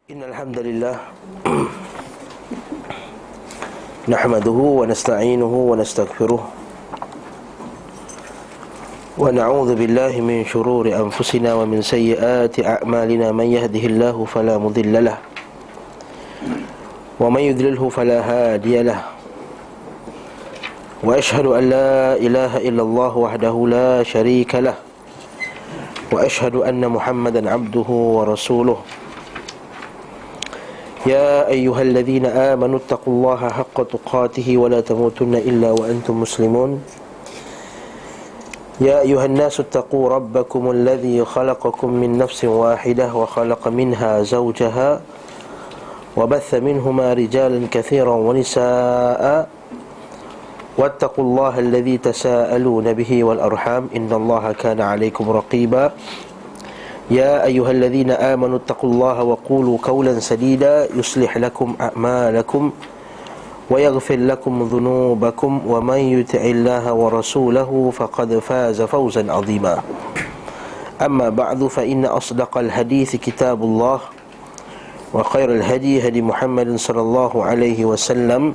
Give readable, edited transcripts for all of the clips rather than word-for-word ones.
Innal hamdalillah nahmaduhu wa nasta'inuhu wa nastaghfiruh wa na'udzu billahi min shururi anfusina wa min sayyiati a'malina man yahdihillahu fala mudilla lahu wa man yudlilhu fala hadiya lahu wa ashhadu an la ilaha illallah wahdahu la sharika lahu wa ashhadu anna Muhammadan 'abduhu wa rasuluh. يا أيها الذين آمنوا اتقوا الله حق تقاته ولا تموتن إلا وأنتم مسلمون يا أيها الناس اتقوا ربكم الذي خلقكم من نفس واحدة وخلق منها زوجها وبث منهما رجالا كثيرا ونساء واتقوا الله الذي تساءلون به والأرحام إن الله كان عليكم رقيبا يا أيها الذين آمنوا اتقوا الله وقولوا قولا سديدا يصلح لكم أعمالكم ويغفر لكم ذنوبكم ومن يطع الله ورسوله فقد فاز فوزا عظيما أما بعد فإن أصدق الحديث كتاب الله وخير الهدي هدي محمد صلى الله عليه وسلم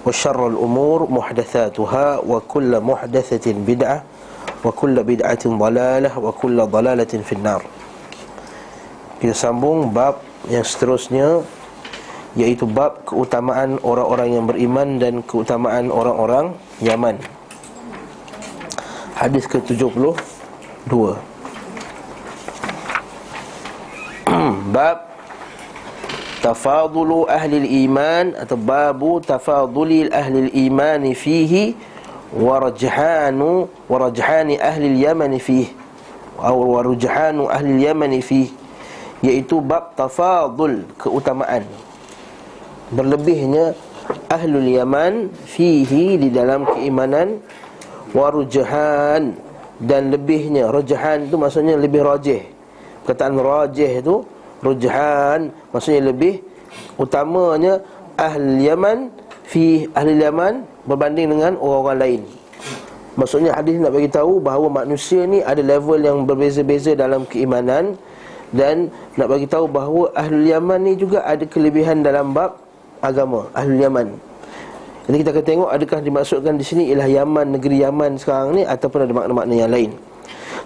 وشر الأمور محدثاتها وكل محدثة بدعة wa kullu bid'atin dhalalah wa kullu dhalalatin finnar. Kita sambung bab yang seterusnya, iaitu bab keutamaan orang-orang yang beriman dan keutamaan orang-orang Yaman. Hadis ke-72. Bab tafadulu ahli al-iman atau babu tafaduli ahli al-iman fihi warajhani ahli al-yaman fih atau warajhanu ahli al-yaman fih, iaitu bab tafadul, keutamaan berlebihnya ahlul yaman fihi, di dalam keimanan, warujhan, dan lebihnya. Rujhan itu maksudnya lebih rajih. Perkataan rajih itu rujhan maksudnya lebih utamanya ahli yaman fi, ahli yaman berbanding dengan orang-orang lain. Maksudnya hadis nak bagi tahu bahawa manusia ni ada level yang berbeza-beza dalam keimanan, dan nak bagi tahu bahawa ahli Yaman ni juga ada kelebihan dalam bab agama. Ahli Yaman, jadi kita akan tengok adakah dimaksudkan di sini ialah Yaman, negeri Yaman sekarang ni, ataupun ada makna-makna yang lain.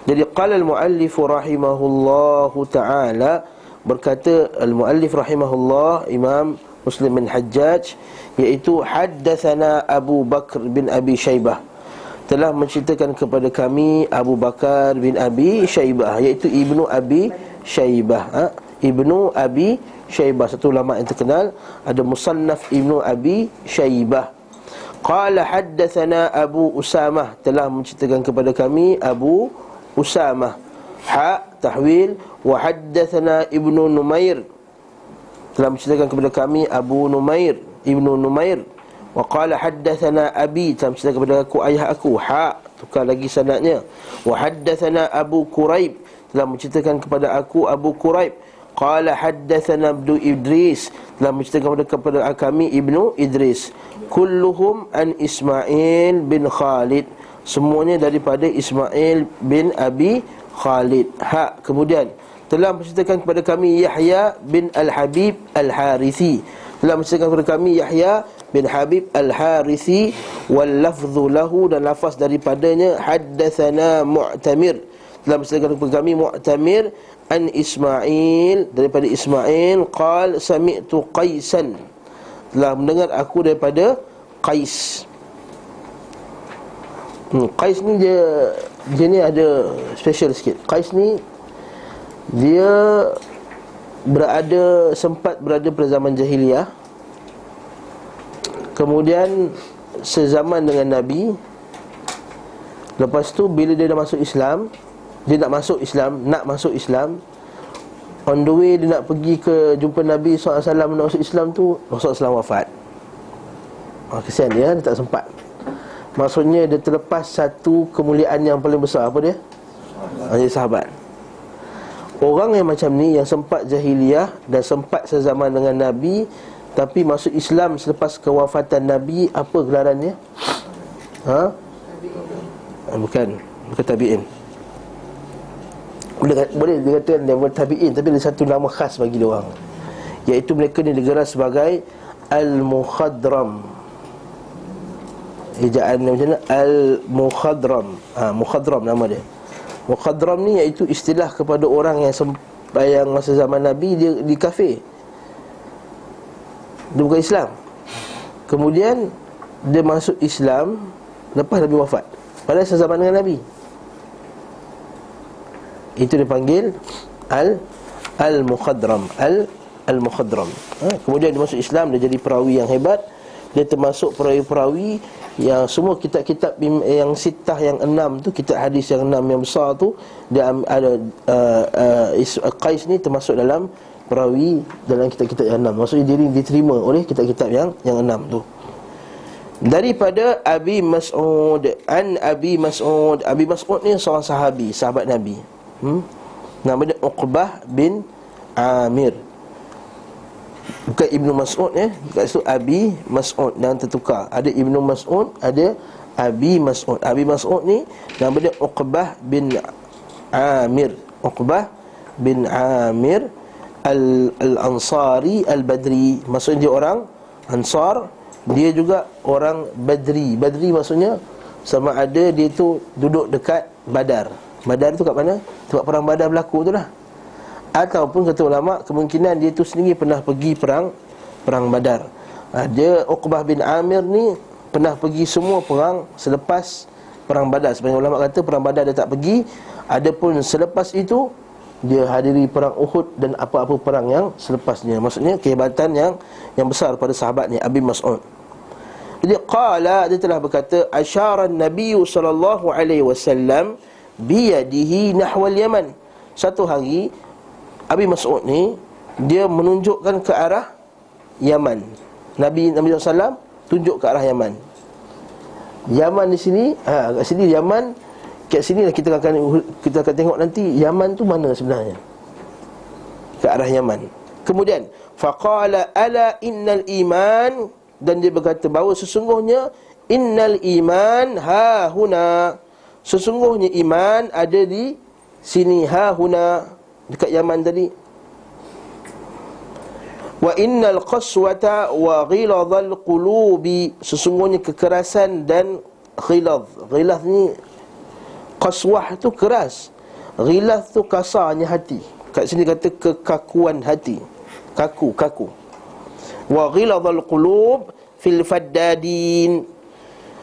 Jadi qala al-muallif rahimahullahu ta'ala, berkata al-muallif rahimahullah, Imam Muslim bin Hajjaj, iaitu haddatsana Abu Bakr bin Abi Syaibah, telah menceritakan kepada kami Abu Bakar bin Abi Syaibah, iaitu Ibnu Abi Syaibah. Ibnu Abi Syaibah, satu ulama yang terkenal, ada Musannaf Ibnu Abi Syaibah. Qala haddatsana Abu Usamah, telah menceritakan kepada kami Abu Usamah. Tahwil. Wa haddatsana Ibnu Numair, telah menceritakan kepada kami Abu Numair, Ibnu Numair. Wa qala haddatsana abi, telah menceritakan kepada aku ayah aku. Tukar lagi sanadnya. Wa haddatsana Abu Quraib, telah menceritakan kepada aku Abu Quraib. Qala haddatsana Ibnu Idris, telah menceritakan kepada kami Ibnu Idris. Kulluhum an Ismail bin Khalid, semuanya daripada Ismail bin Abi Khalid. Kemudian telah menceritakan kepada kami Yahya bin Al-Habib Al-Harithi, telah menceritakan kepada kami Yahya bin Habib Al-Harithi. Wal lafdhu lahu, dan lafaz daripadanya haddatsana Mu'tamir, telah menceritakan kepada kami Mu'tamir an Ismail, daripada Ismail. Qal sami'tu Qaisan, telah mendengar aku daripada Qais. Qais ni dia ni ada special sikit. Qais ni dia sempat berada pada zaman jahiliyah, kemudian sezaman dengan Nabi. Lepas tu bila dia dah masuk Islam, dia nak masuk Islam, on the way dia nak pergi ke jumpa Nabi SAW, nak masuk Islam tu Rasulullah SAW wafat. Kesian dia tak sempat. Maksudnya dia terlepas satu kemuliaan yang paling besar. Apa dia? Jadi sahabat. Orang yang macam ni, yang sempat jahiliyah dan sempat sezaman dengan Nabi, tapi masuk Islam selepas kewafatan Nabi, apa gelarannya? Bukan tabi'in. Boleh dikatakan dia tabi'in, tapi ada satu nama khas bagi dia orang. iaitu mereka ni digelar sebagai Al-Mukhadram. Ejaan macam mana? Al-Mukhadram. Mukhadram nama dia. Mukhadram ni iaitu istilah kepada orang yang sembahyang masa zaman Nabi, dia di kafir, dia bukan Islam. Kemudian dia masuk Islam lepas Nabi wafat, padahal sezaman dengan Nabi. Itu dipanggil Al-Mukhadram. Al-Mukhadram. Kemudian dia masuk Islam, dia jadi perawi yang hebat. Dia termasuk perawi-perawi yang semua kitab-kitab yang sitah, yang 6 tu, kitab hadis yang 6 yang besar tu, dia ada Qais ni termasuk dalam perawi dalam kitab-kitab yang 6. Maksudnya diri diterima oleh kitab-kitab yang 6 tu. Daripada Abi Mas'ud, an Abi Mas'ud. Abi Mas'ud ni seorang sahabi, sahabat Nabi. Nama dia Uqbah bin Amir. Bukan Ibnu Mas'ud kat situ Abi Mas'ud, dan tertukar. Ada Ibnu Mas'ud, ada Abi Mas'ud. Abi Mas'ud ni nama dia Uqbah bin Amir. Uqbah bin Amir Al-Ansari Al-Badri. Maksudnya dia orang Ansar, dia juga orang Badri. Badri maksudnya sama ada dia tu duduk dekat Badar. Badar tu kat mana? Tempat perang Badar berlaku tu lah. Ataupun kata ulama, kemungkinan dia tu sendiri pernah pergi perang Badar. Dia Uqbah bin Amir ni pernah pergi semua perang selepas perang Badar. Sebagian ulama kata perang Badar dia tak pergi. Adapun selepas itu dia hadiri perang Uhud dan apa-apa perang yang selepasnya. Maksudnya kehebatan yang besar pada sahabat ni, Abi Mas'ud. Jadi qala, dia telah berkata, asyara an-nabiy sallallahu alaihi wasallam biyadihi nahwal Yaman. Satu hari Abi Mas'ud ni dia menunjukkan ke arah Yaman. Nabi SAW tunjuk ke arah Yaman. Yaman di sini, kat sini Yaman. Kat sini lah kita akan tengok nanti Yaman tu mana sebenarnya. Ke arah Yaman. Kemudian faqala ala innal iman, dan dia berkata bahawa sesungguhnya innal iman ha huna, sesungguhnya iman ada di sini, ha huna, dekat Yaman tadi. Wa innal qaswata wa ghiladzal qulubi, sesungguhnya kekerasan dan ghilaz. Ghilaz ni, qaswah tu keras, ghilaz tu kasarnya hati. Kat sini kata kekakuan hati, kaku. Wa ghiladzal qulub fil faddadin,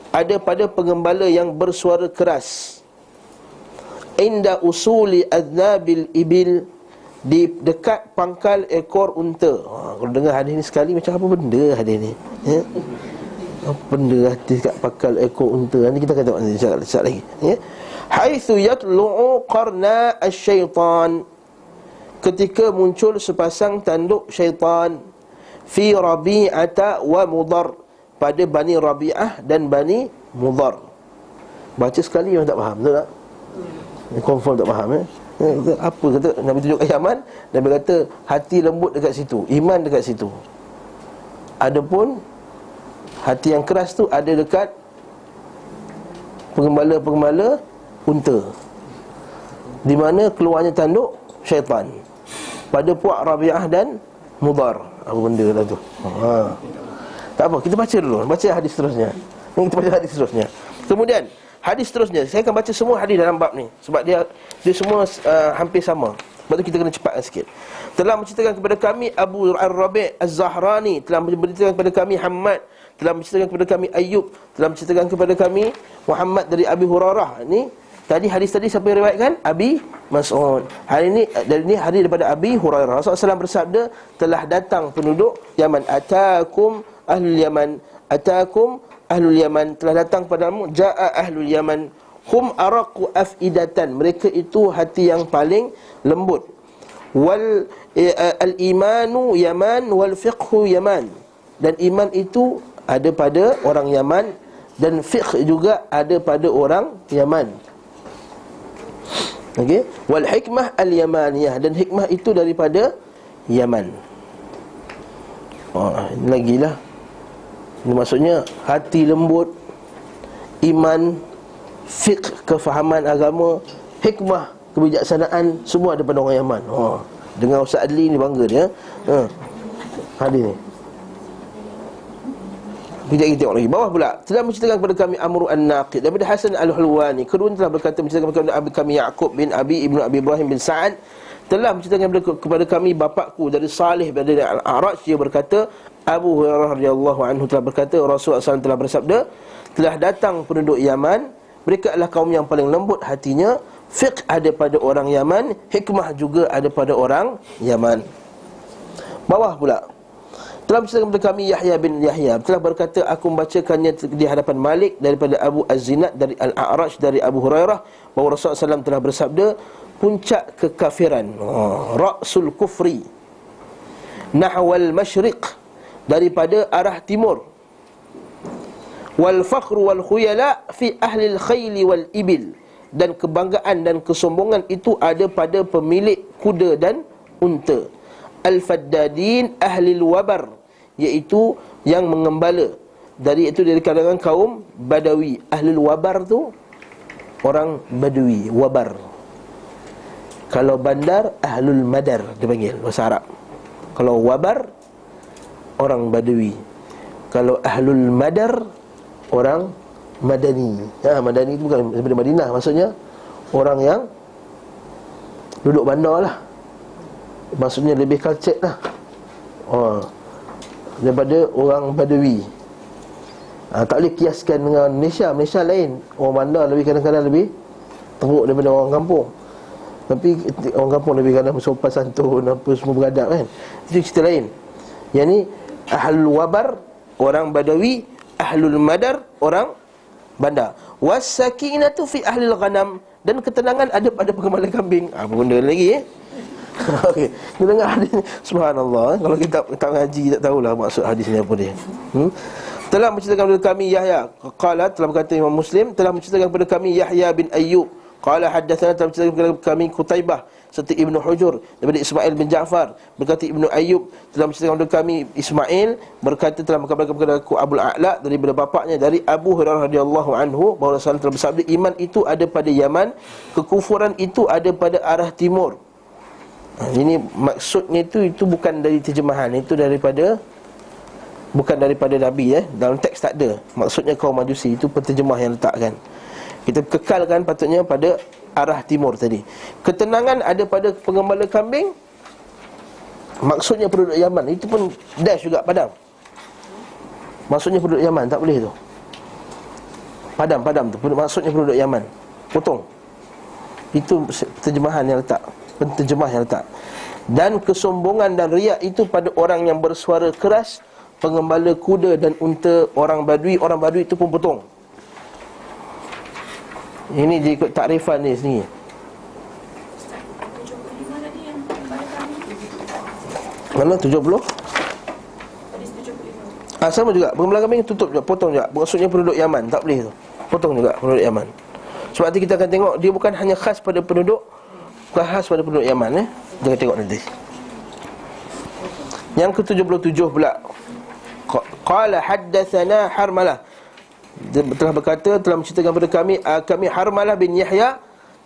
ada pada pengembala yang bersuara keras. Inda usuli adnabil ibil, di dekat pangkal ekor unta. Kalau dengar hadis ni sekali macam apa benda hadis ni, ya? Apa benda hadis kat pangkal ekor unta? Nanti kita akan tengok nanti sekejap lagi, ya. Haitsu yatlu'u qarna asy-syaitan, ketika muncul sepasang tanduk syaitan. Fi Rabi'ata wa Mudhar, pada Bani Rabi'ah dan Bani Mudhar. Baca sekali memang tak faham, betul tak? Confirm tak faham, apa kata Nabi tunjuk ke Yaman? Nabi kata hati lembut dekat situ, iman dekat situ. Adapun hati yang keras tu ada dekat pengembala-pengembala unta, di mana keluarnya tanduk syaitan, pada puak Rabi'ah dan Mudhar. Apa benda lah tu? Tak apa, kita baca dulu. Baca hadis seterusnya. Kita baca hadis seterusnya. Kemudian hadis seterusnya, saya akan baca semua hadis dalam bab ni, sebab dia semua hampir sama. Sebab tu kita kena cepatkan sikit. Telah menceritakan kepada kami Abu Ar-Rabi' Az-Zahrani, telah menceritakan kepada kami Hammad, telah menceritakan kepada kami Ayyub, telah menceritakan kepada kami Muhammad dari Abi Hurairah. Ni tadi hadis tadi siapa yang riwayatkan? Abi Mas'ud. Hari ini dari ni hadis daripada Abi Hurairah. Rasulullah SAW bersabda, telah datang penduduk Yaman. Atakum ahlul Yaman, atakum ahlul Yaman, telah datang padamu, jaa ahlul Yaman, hum araqu afidatan, mereka itu hati yang paling lembut. Wal al-imanu Yaman wal fiqhu Yaman, dan iman itu ada pada orang Yaman, dan fiqh juga ada pada orang Yaman. Okey, wal hikmah al-yamaniyah, dan hikmah itu daripada Yaman. Ini lagi lah. Ini maksudnya hati lembut, iman, fiqh, kefahaman agama, hikmah, kebijaksanaan, semua ada pada orang Yaman. Dengar Ustaz Adli ni bangga dia. Hadis ni kita tengok lagi. Bawah pula, telah menceritakan kepada kami Amr an-Naqid daripada Hasan al-Hulwani, kedua telah berkata menceritakan kepada kami Yaqub bin Abi Ibnu Abi Ibrahim bin Sa'ad, telah menceritakan kepada kami bapakku dari Salih dari Al-A'raj, dia berkata Abu Hurairah radhiyallahu anhu telah berkata Rasulullah SAW telah bersabda, telah datang penduduk Yaman, mereka adalah kaum yang paling lembut hatinya, fiqh ada pada orang Yaman, hikmah juga ada pada orang Yaman. Bawah pula, telah menceritakan kepada kami Yahya bin Yahya telah berkata, aku membacakannya di hadapan Malik daripada Abu Az-Zinad dari Al-A'raj dari Abu Hurairah bahawa Rasulullah SAW telah bersabda, puncak kekafiran, ra'sul kufri, nahwal masyriq, daripada arah timur, wal fakhru wal khuyala fi ahli al-khayl wal ibil, dan kebanggaan dan kesombongan itu ada pada pemilik kuda dan unta, al-faddadin ahli al-wabar, iaitu yang mengembala, dari kalangan kaum Badawi. Ahli al-wabar tu orang Badui, wabar. Kalau bandar, ahlul madar dipanggil bahasa Arab. Kalau wabar, orang Badui. Kalau ahlul madar, orang Madani. Madani itu bukan daripada Madinah, maksudnya orang yang duduk bandar lah. Maksudnya lebih cultured lah, daripada orang Badui. Tak boleh kiaskan dengan Malaysia. Malaysia lain, orang bandar lebih kadang-kadang lebih teruk daripada orang kampung. Tapi orang kampung lebih kadang sopan santun, apa semua beradab kan. Itu cerita lain. Yang ni ahlul wabar, orang Badawi, ahlul madar, orang bandar. Was-sakinatu fi ahlil ghanam, dan ketenangan ada pada pengembala kambing. Apa benda lagi okey, kita dengar hadis ni. Subhanallah, kalau kita tak ngaji tak tahulah maksud hadis ni apa dia. Telah menceritakan kepada kami Yahya, qala, telah berkata Imam Muslim, telah menceritakan kepada kami Yahya bin Ayyub, qala haddatsana, telah menceritakan kepada kami Qutaibah serta Ibnu Hujur daripada Ismail bin Ja'far, berkata Ibnu Ayyub telah menceritakan kepada kami Ismail, berkata telah mengkabarkan kepada aku Abul A'la daripada bapaknya dari Abu Hurairah radhiyallahu anhu bahawa Rasulullah telah bersabda, iman itu ada pada Yaman, kekufuran itu ada pada arah timur. Ini maksudnya itu bukan dari terjemahan, itu bukan daripada Nabi dalam teks tak ada. Maksudnya kaum Majusi, itu penterjemah yang letakkan. Kita kekalkan patutnya pada arah timur tadi. Ketenangan ada pada pengembala kambing, maksudnya penduduk Yaman. Itu pun dash juga, padam. Maksudnya penduduk Yaman, tak boleh tu. Padam tu, maksudnya penduduk Yaman. Potong. Itu terjemahan yang letak, penterjemah yang letak. Dan kesombongan dan riak itu pada orang yang bersuara keras, pengembala kuda dan unta, orang Badui. Orang Badui itu pun potong. Ini dia ikut takrifan ni sendiri. Mana 70? Sama juga, pengembala kambing tutup juga, potong juga. Maksudnya penduduk Yaman, tak boleh tu. Potong juga penduduk Yaman. Sebab nanti kita akan tengok, dia bukan hanya khas pada penduduk, bukan khas pada penduduk Yaman. Kita akan tengok nanti. Yang ke-77 pula, qala haddatsana Harmalah, dia telah berkata, telah menceritakan kepada kami Harmalah bin Yahya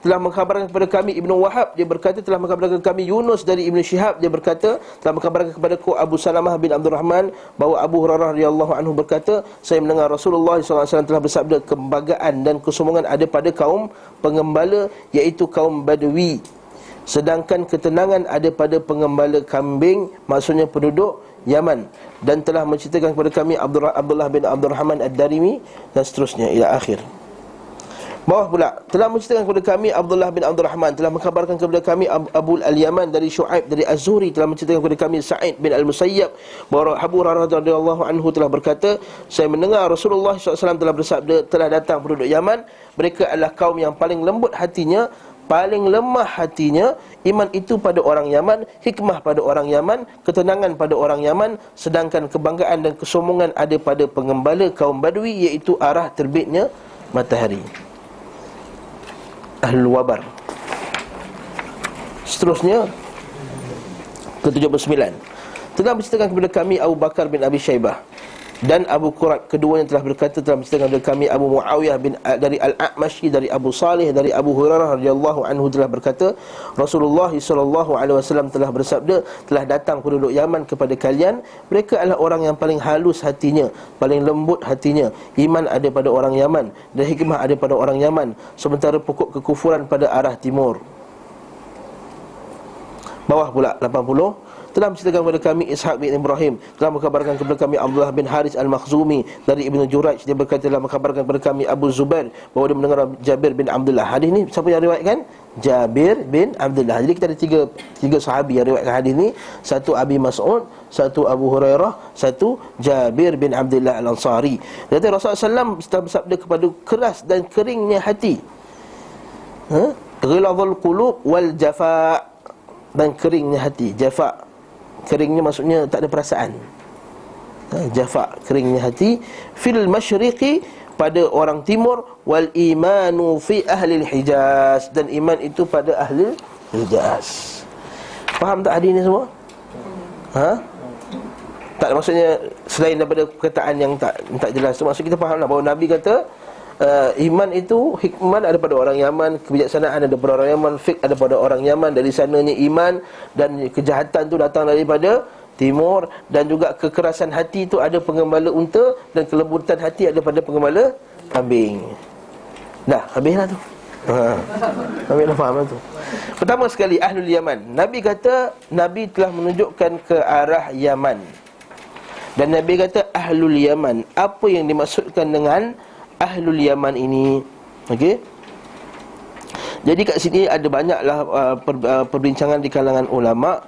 telah mengkhabarkan kepada kami Ibnu Wahab, dia berkata telah mengkhabarkan kepada kami Yunus dari Ibnu Syihab, dia berkata telah mengkhabarkan kepadaku Abu Salamah bin Abdul Rahman bahawa Abu Hurairah radhiyallahu anhu berkata, saya mendengar Rasulullah SAW telah bersabda, kebanggaan dan kesombongan ada pada kaum pengembala, iaitu kaum Badui, sedangkan ketenangan ada pada pengembala kambing, maksudnya penduduk Yaman. Dan telah menceritakan kepada kami Abdullah bin Abdul Rahman Ad-Darimi, dan seterusnya ila akhir. Bawah pula, telah menceritakan kepada kami Abdullah bin Abdul Rahman, telah mengkhabarkan kepada kami Abu Al-Yaman dari Syu'aib dari Az-Zuhri, telah menceritakan kepada kami Sa'id bin Al-Musayyab bahawa Abu Hurairah radhiyallahu anhu telah berkata, saya mendengar Rasulullah SAW telah bersabda, telah datang penduduk Yaman, mereka adalah kaum yang paling lembut hatinya, paling lemah hatinya, iman itu pada orang Yaman, hikmah pada orang Yaman, ketenangan pada orang Yaman, sedangkan kebanggaan dan kesombongan ada pada pengembala kaum Badui, iaitu arah terbitnya matahari. Ahlul Wabar. Seterusnya ke-79, telah menceritakan kepada kami Abu Bakar bin Abi Syaibah, Dan Abu Quraib keduanya telah berkata, telah menceritakan kepada kami Abu Muawiyah dari Al-A'mashi, dari Abu Salih, dari Abu Hurairah radhiyallahu anhu telah berkata, Rasulullah sallallahu alaihi wasallam telah bersabda, telah datang penduduk Yaman kepada kalian, mereka adalah orang yang paling halus hatinya, paling lembut hatinya. Iman ada pada orang Yaman dan hikmah ada pada orang Yaman, sementara pokok kekufuran pada arah timur. Bawah pula 80, telah menceritakan kepada kami Ishaq bin Ibrahim, telah mengkabarkan kepada kami Abdullah bin Haris Al-Makhzumi dari Ibnu Jurayj, dia berkata telah mengkabarkan kepada kami Abu Zubair bahawa dia mendengar Jabir bin Abdullah. Hadis ni siapa yang riwayatkan? Jabir bin Abdullah. Jadi kita ada tiga sahabi yang riwayatkan hadis ni. Satu Abi Mas'ud, satu Abu Hurairah, satu Jabir bin Abdullah Al-Ansari. Kata Rasulullah SAW bersabda kepada keras dan keringnya hati, ghiladhul qulub wal jafa, dan keringnya hati. Jafa, keringnya maksudnya tak ada perasaan. Jafa, keringnya hati. Fil masyriqi, pada orang timur. Wal imanu fi ahli Hijaz, dan iman itu pada ahli Hijaz. Faham tak hadis ni semua? Tak, maksudnya selain daripada perkataan yang tak jelas tu, maksud kita fahamlah bahawa Nabi kata iman itu, hikmah ada pada orang Yaman, kebijaksanaan ada pada orang Yaman, fiqh ada pada orang Yaman. Dari sananya iman, dan kejahatan tu datang daripada timur. Dan juga kekerasan hati itu ada penggembala unta, dan kelembutan hati ada pada penggembala kambing. Dah, habislah tu. Habislah, faham tu. Pertama sekali, Ahlul Yaman. Nabi kata, Nabi telah menunjukkan ke arah Yaman. Dan Nabi kata Ahlul Yaman. Apa yang dimaksudkan dengan Ahlul Yaman ini? Okey. Jadi kat sini ada banyaklah perbincangan di kalangan ulama.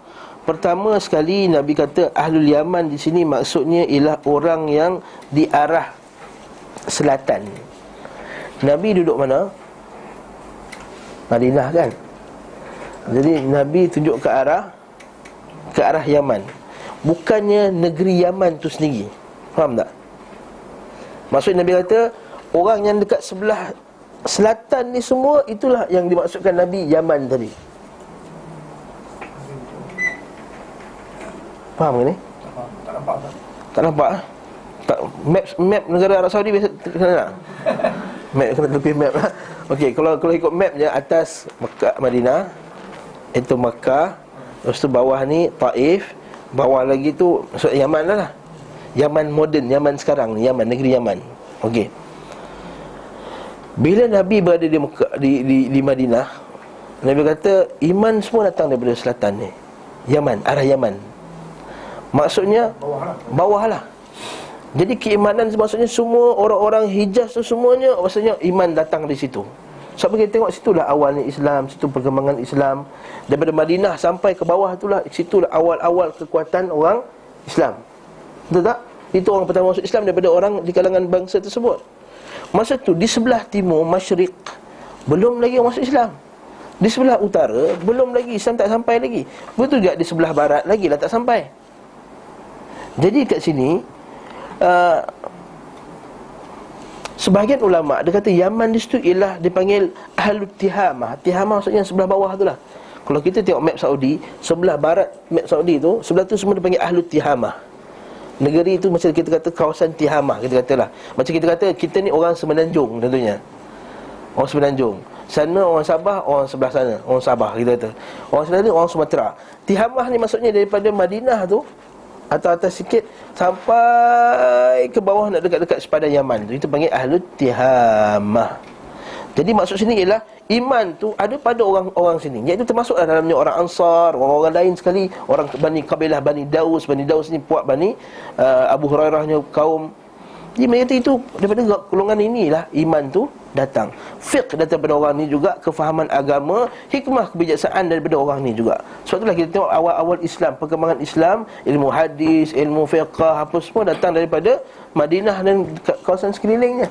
Pertama sekali Nabi kata Ahlul Yaman di sini maksudnya ialah orang yang di arah selatan. Nabi duduk mana? Madinah kan? Jadi Nabi tunjuk ke arah Yaman. Bukannya negeri Yaman tu sendiri. Faham tak? Maksud Nabi kata orang yang dekat sebelah selatan ni semua, itulah yang dimaksudkan Nabi Yaman tadi. Faham ke ni? Tak nampak? Tak, map negara Arab Saudi biasa kena tak? Map kena lebih map lah. Okey, kalau ikut map je, atas Mekah, Madinah, itu Mekah, lepas tu bawah ni Taif, bawah lagi tu maksud Yaman lah. Yaman moden, Yaman sekarang ni, Yaman, negeri Yaman. Okey. Bila Nabi berada di Mekah, di Madinah, Nabi kata iman semua datang daripada selatan ni, Yaman, arah Yaman. Maksudnya bawah lah. Jadi keimanan maksudnya semua orang-orang Hijaz tu semuanya, maksudnya iman datang di situ. Sebab kita tengok situlah awalnya Islam, situ perkembangan Islam. Daripada Madinah sampai ke bawah itulah, situlah awal-awal kekuatan orang Islam. Betul tak? Itu orang pertama masuk Islam daripada orang di kalangan bangsa tersebut. Masa tu di sebelah timur, masyriq, belum lagi orang masuk Islam. Di sebelah utara, belum lagi, Islam tak sampai lagi. Betul juga di sebelah barat lagi lah tak sampai. Jadi kat sini sebahagian ulama' dia kata Yaman di situ ialah dipanggil Ahlut Tihamah. Tihamah maksudnya sebelah bawah tu lah. Kalau kita tengok map Saudi, sebelah barat map Saudi tu, sebelah tu semua dipanggil Ahlut Tihamah. Negeri itu macam kita kata kawasan Tihamah, kita katalah. Macam kita kata kita ni orang Semenanjung tentunya. Orang Semenanjung. Sana orang Sabah, orang sebelah sana, orang Sabah kita kata. Orang sebelah ni orang Sumatera. Tihamah ni maksudnya daripada Madinah tu atas sikit sampai ke bawah nak dekat-dekat sepadan Yaman tu, itu panggil Ahlut Tihamah. Jadi maksud sini ialah iman tu ada pada orang-orang sini, iaitu termasuklah dalamnya orang Ansar, orang-orang lain sekali, orang kabilah Bani Daus. Bani Daus ni puak Bani Abu Hurairahnya kaum. Jadi mereka itu daripada golongan inilah iman tu datang. Fiqh datang daripada orang ni juga, kefahaman agama, hikmah, kebijaksanaan daripada orang ni juga. Sebab itulah kita tengok awal-awal Islam, perkembangan Islam, ilmu hadis, ilmu fiqh, apa semua datang daripada Madinah dan kawasan sekelilingnya.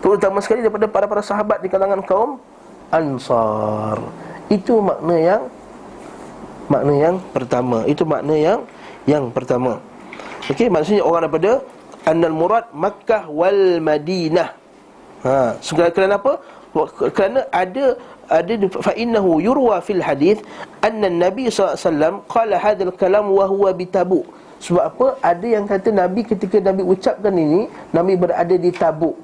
Terutama sekali daripada para sahabat di kalangan kaum Ansar. Itu makna yang pertama. Itu makna yang pertama. Okey, maksudnya orang daripada annal murad Makkah wal Madinah. Kerana apa? Kerana ada fa innahu yurwa fil hadis anna an-nabi sallallahu alaihi wasallam qala hadzal kalam wa huwa bi Tabuk. Sebab apa? Ada yang kata Nabi ketika Nabi ucapkan ini, Nabi berada di Tabuk.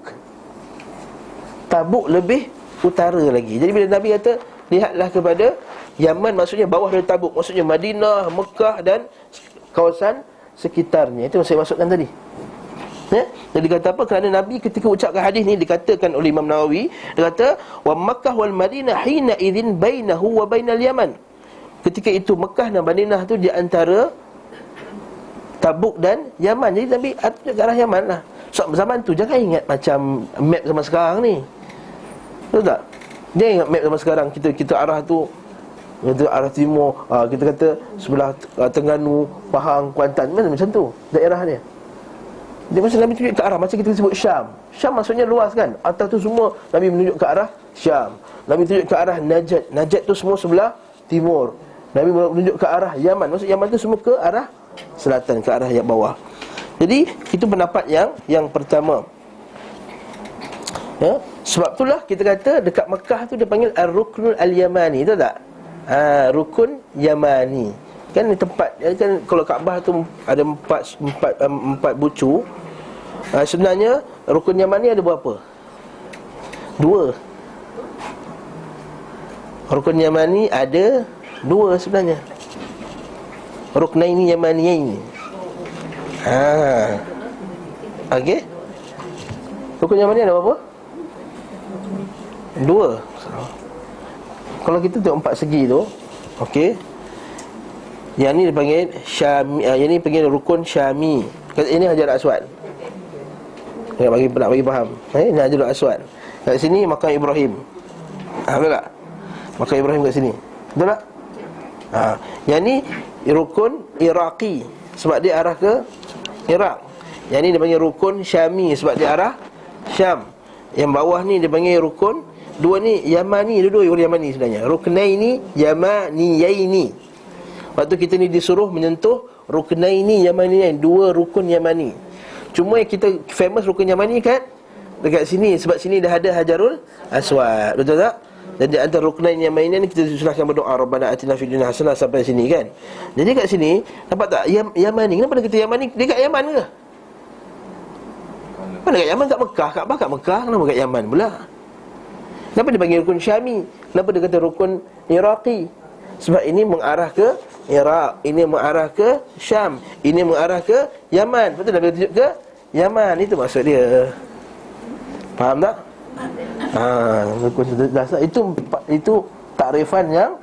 Tabuk lebih utara lagi. Jadi bila Nabi kata lihatlah kepada Yaman, maksudnya bawah dari Tabuk, maksudnya Madinah, Mekah dan kawasan sekitarnya. Itu yang saya maksudkan tadi. Ya? Jadi kata apa? Kerana Nabi ketika ucapkan hadis ni, dikatakan oleh Imam Nawawi, dia kata wa Makkah wal Madinah hina idzin bainahu wa bainal Yaman. Ketika itu Mekah dan Madinah tu di antara Tabuk dan Yaman. Jadi Nabi ke arah Yaman lah. So, zaman tu jangan ingat macam map zaman sekarang ni. Betul tak? Dia ingat map zaman sekarang, kita arah tu, kita arah timur, kita kata sebelah Terengganu, Pahang, Kuantan, macam tu daerah dia. Dia macam Nabi tunjuk ke arah, macam kita sebut Syam. Syam maksudnya luas kan? Atas tu semua Nabi menunjuk ke arah Syam. Nabi tunjuk ke arah Najd. Najd tu semua sebelah timur. Nabi menunjuk ke arah Yaman. Maksud Yaman tu semua ke arah selatan, ke arah yang bawah. Jadi itu pendapat yang pertama. Ya, sebab itulah kita kata dekat Mekah tu dia panggil Ar-Ruknul Al-Yamani, tahu tak? Rukun Yamani. Kan tempat, kan kalau Kaabah tu ada empat bucu. Sebenarnya Rukun Yamani ada berapa? 2. Rukun Yamani ada 2 sebenarnya. Ruknaini Yamaniyaini. Okey. Rukun Yamani ada berapa? 2. Kalau kita tengok 4 segi tu, okey. Yang ni dipanggil Syami, yang ni panggil Rukun Syami. Ini Hajar Aswad. Nak bagi faham. Ini Hajar Aswad. Kat sini makam Ibrahim. Betul tak? Makam Ibrahim kat sini. Betul tak? Yang ni Rukun Iraqi, sebab dia arah ke Iraq. Yang ni dipanggil Rukun Syami, sebab dia arah Syam. Yang bawah ni dipanggil Rukun, 2 ni Yamani, dua-dua orang Yamani sebenarnya. Ruknaini Yamaniyaini. Waktu kita ni disuruh menyentuh Ruknaini Yamaniyain, 2 rukun Yamani. Cuma yang kita famous Rukun Yamani kan dekat sini, sebab sini dah ada Hajarul Aswad. Betul tak? Jadi antara Ruknain Yamani ni kita silahkan berdoa Rabbana atina fid dunya hasanah sampai sini kan. Jadi kat sini nampak tak Yamani? Kenapa dia kata Yamani? Dia kat Yaman ke? Mana kat Yaman? Kat Mekah. Kaabah kat Mekah, kenapa kat Yaman pula? Kenapa dia panggil Rukun Syami? Kenapa dia kata Rukun Iraqi? Sebab ini mengarah ke Iraq, ini mengarah ke Syam, ini mengarah ke Yaman. Betul dah, dia tunjuk ke Yaman. Itu maksud dia. Faham tak? Rukun dasar. Itu takrifan yang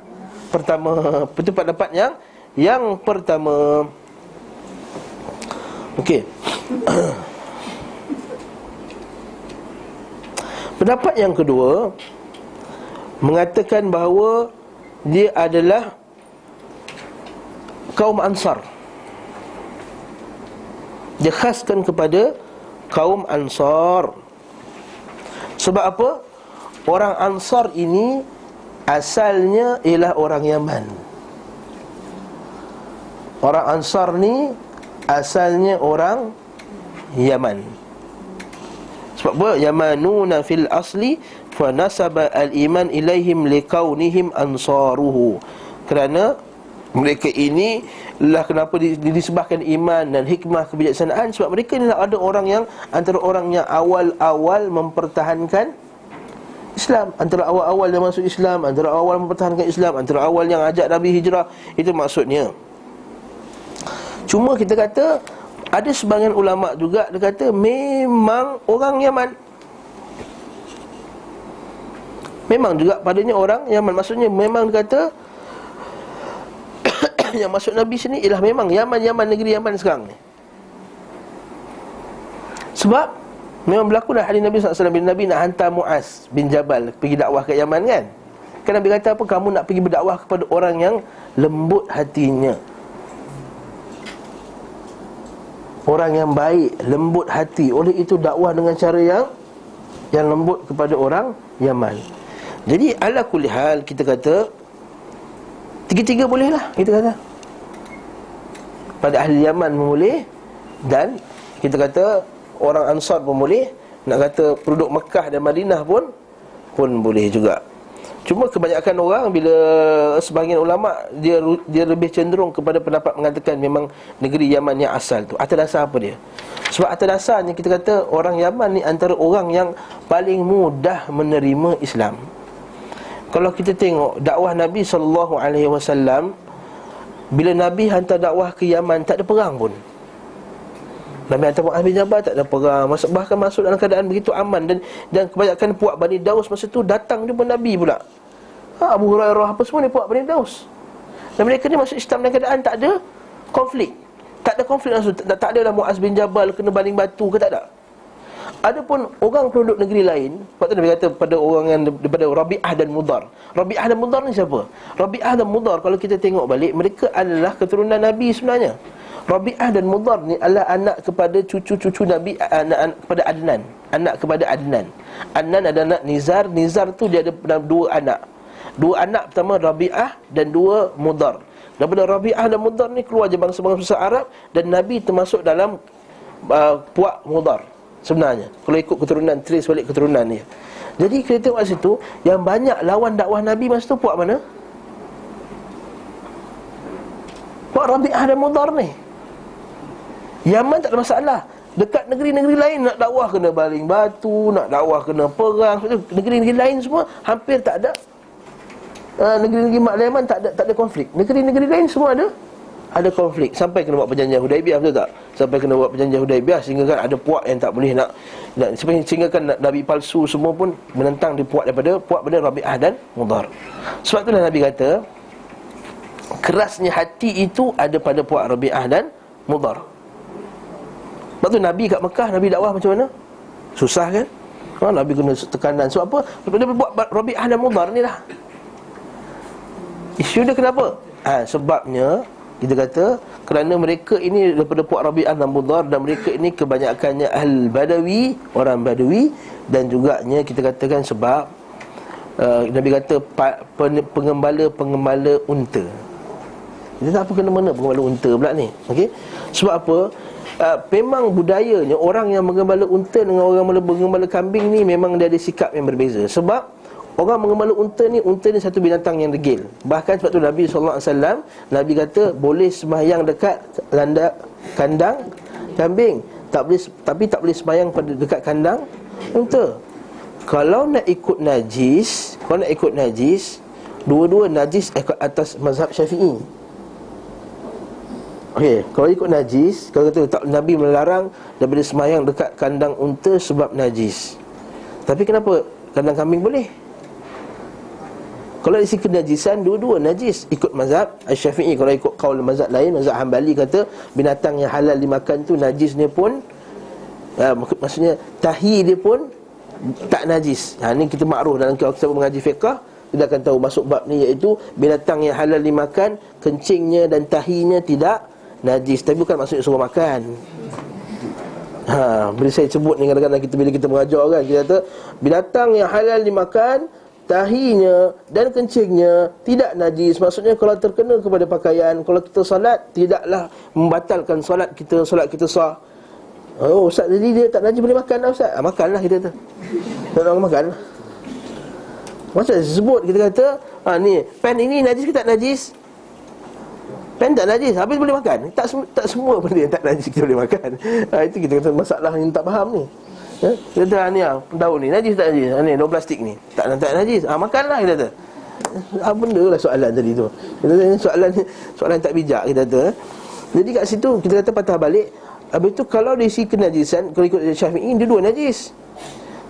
pertama. Itu pendapat yang pertama. Okey. Pendapat yang kedua mengatakan bahawa dia adalah kaum Ansar. Dia khaskan kepada kaum Ansar. Sebab apa? Orang Ansar ini asalnya ialah orang Yaman. Orang Ansar ni asalnya orang Yaman. Sebab apa? Yamanuna fil asli fa nasaba al-iman ilaihim liqaunihim ansaruhu. Kerana mereka ini lah kenapa disebahkan iman dan hikmah kebijaksanaan, sebab mereka inilah ada orang yang antara orang yang awal-awal mempertahankan Islam, antara awal-awal yang masuk Islam, antara awal mempertahankan Islam, antara awal yang ajak Nabi hijrah. Itu maksudnya. Cuma kita kata ada sebahagian ulama' juga dia kata memang orang Yaman. Memang juga padanya orang Yaman. Maksudnya memang dia kata yang masuk Nabi sini ialah memang Yaman, negeri Yaman sekarang ni. Sebab memang berlaku dah hadis Nabi SAW bila Nabi nak hantar Muaz bin Jabal pergi dakwah ke Yaman kan. Kan Nabi kata apa? Kamu nak pergi berdakwah kepada orang yang lembut hatinya, orang yang baik, lembut hati. Oleh itu dakwah dengan cara yang lembut kepada orang Yaman. Jadi ala kulli hal kita kata tiga-tiga boleh lah, kita kata. Pada ahli Yaman boleh, dan kita kata orang Ansar pun boleh. Nak kata penduduk Mekah dan Madinah pun boleh juga. Cuma kebanyakan orang, bila sebahagian ulama dia lebih cenderung kepada pendapat mengatakan memang negeri Yaman yang asal tu. Atas dasar apa dia? Sebab atas dasarnya kita kata orang Yaman ni antara orang yang paling mudah menerima Islam. Kalau kita tengok dakwah Nabi SAW, bila Nabi hantar dakwah ke Yaman, tak ada perang pun. Nabi hantar Mu'adh bin Jabal, tak ada perang. Bahkan masuk dalam keadaan begitu aman. Dan kebanyakan puak Bani Daus masa tu datang jumpa Nabi pula. Abu Hurairah apa semua ni puak Bani Daus. Dan mereka ni masuk Islam dalam keadaan tak ada konflik. Tak ada konflik langsung. Tak ada lah Mu'adh bin Jabal kena baling batu ke, tak ada. Adapun orang penduduk negeri lain, sebab tu Nabi kata pada orang yang daripada Rabi'ah dan Mudar. Rabi'ah dan Mudar ni siapa? Rabi'ah dan Mudar, kalau kita tengok balik, mereka adalah keturunan Nabi sebenarnya. Rabi'ah dan Mudar ni adalah anak kepada cucu-cucu Nabi, anak kepada Adnan. Anak kepada Adnan. Adnan ada anak Nizar. Nizar tu dia ada dua anak. Dua anak pertama Rabi'ah dan dua Mudar. Daripada Rabi'ah dan Mudar ni keluar je bangsa-bangsa Arab. Dan Nabi termasuk dalam puak Mudar sebenarnya, kalau ikut keturunan, trace balik keturunan dia. Jadi kita tengok kat situ, yang banyak lawan dakwah Nabi masa tu puak mana? Puak Rabi'ah dan Mudar ni. Yaman tak ada masalah. Dekat negeri-negeri lain nak dakwah kena baling batu, nak dakwah kena perang. Negeri-negeri lain semua hampir tak ada. Negeri-negeri Mak Yaman tak ada konflik. Negeri-negeri lain semua ada konflik. Sampai kena buat perjanjian Hudaibiyah, betul tak? Sampai kena buat perjanjian Hudaibiyah, sehingga kan ada puak yang tak boleh nak sehingga kan Nabi palsu semua pun menentang di puak daripada Rabi'ah dan Mudar. Sebab itulah Nabi kata kerasnya hati itu ada pada puak Rabi'ah dan Mudar. Sebab tu Nabi kat Mekah, Nabi dakwah macam mana? Susah kan? Nabi kena tekanan. Sebab apa? Daripada buat Rabi'ah dan Mudar ni lah. Isu dia kenapa? Sebabnya kita kata kerana mereka ini daripada puak Rabi'ah dan Mudar, dan mereka ini kebanyakannya Al-Badawi, orang Badawi. Dan juganya kita katakan sebab Nabi kata pengembala unta. Dia tak apa kena mana pengembala unta pula ni. Okey. Sebab apa? Memang budayanya orang yang mengembala unta dengan orang mengembala kambing ni memang dia ada sikap yang berbeza. Sebab orang mengembala unta ni satu binatang yang degil. Bahkan sebab tu Nabi SAW, Nabi kata boleh sembahyang dekat kandang kambing, tapi tak boleh sembahyang pada dekat kandang unta. Kalau nak ikut najis, dua-dua najis atas mazhab Syafi'i. Okey, kalau ikut najis, kalau kata tak, Nabi melarang daripada sembahyang dekat kandang unta sebab najis. Tapi kenapa kandang kambing boleh? Kalau dari segi kenajisan, dua-dua najis ikut mazhab Syafi'i. Kalau ikut qaul mazhab lain, mazhab Hanbali kata binatang yang halal dimakan tu najisnya pun maksudnya tahi dia pun tak najis. Ni kita makruf dalam kita mengaji fiqh, kita akan tahu masuk bab ni, iaitu binatang yang halal dimakan, kencingnya dan tahinya tidak najis. Tapi bukan maksudnya suruh makan. Bila saya sebut ni kadang-kadang bila kita mengajar kan, kita kata binatang yang halal dimakan, tahinya dan kencingnya tidak najis. Maksudnya kalau terkena kepada pakaian, kalau kita solat, tidaklah membatalkan solat kita sah. Oh Ustaz, jadi dia tak najis boleh makan lah Ustaz? Makanlah kita kata. Tak nak makan lah. Macam sebut kita kata ni pen ini najis ke tak najis? Pen tak najis, habis boleh makan? Tak semua benda yang tak najis kita boleh makan. Itu kita kata masalah yang tak faham ni. Kita kata ni daun ni najis tak najis? Ni daun plastik ni tak najis. Makanlah kita kata. Benda lah soalan tadi tu. Kita kata soalan tak bijak kita kata. Jadi kat situ kita kata patah balik. Habis tu kalau dari segi kenajisan, kalau ikut Syafi'i, dua-dua najis.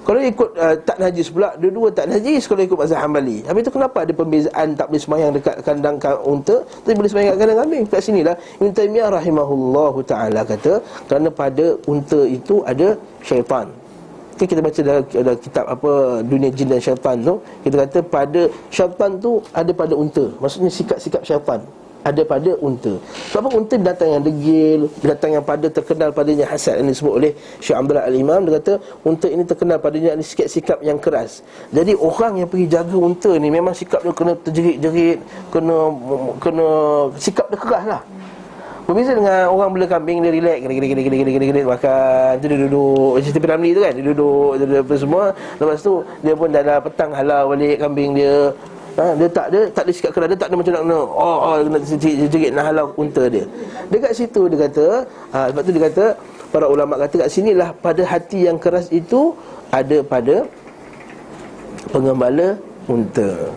Kalau ikut tak najis pula, dua-dua tak najis kalau ikut mazhab Hanbali. Habis tu kenapa ada pembezaan tak boleh sembahyang dekat kandang unta, tapi boleh sembahyang dekat kandang kambing? Kat sinilah Ibn Taymiyah rahimahullahu ta'ala kata, kerana pada unta itu ada syaitan. Kita baca dalam kitab Dunia Jin dan Syaitan tu, kita kata pada syaitan tu ada pada unta. Maksudnya sikap-sikap syaitan ada pada unta. Sebab unta binatang yang degil, binatang yang terkenal padanya hasad, yang disebut oleh Syekh Abdullah Al-Imam. Dia kata unta ini terkenal padanya ada sikap-sikap yang keras. Jadi orang yang pergi jaga unta ni memang sikap dia kena terjerit-jerit, kena sikap dia keras lah. Berbeza dengan orang bela kambing, dia relax, gede makan. Tu dia duduk, macam Tepi Ramli tu kan, dia duduk apa semua. Lepas tu dia pun dah petang halau balik kambing dia. Dia tak ada sikap keras, dia tak ada macam nak nak jerit nak halau unta dia. Dekat situ dia kata, sebab tu dia kata, para ulama kata kat sinilah pada hati yang keras itu ada pada pengembala unta.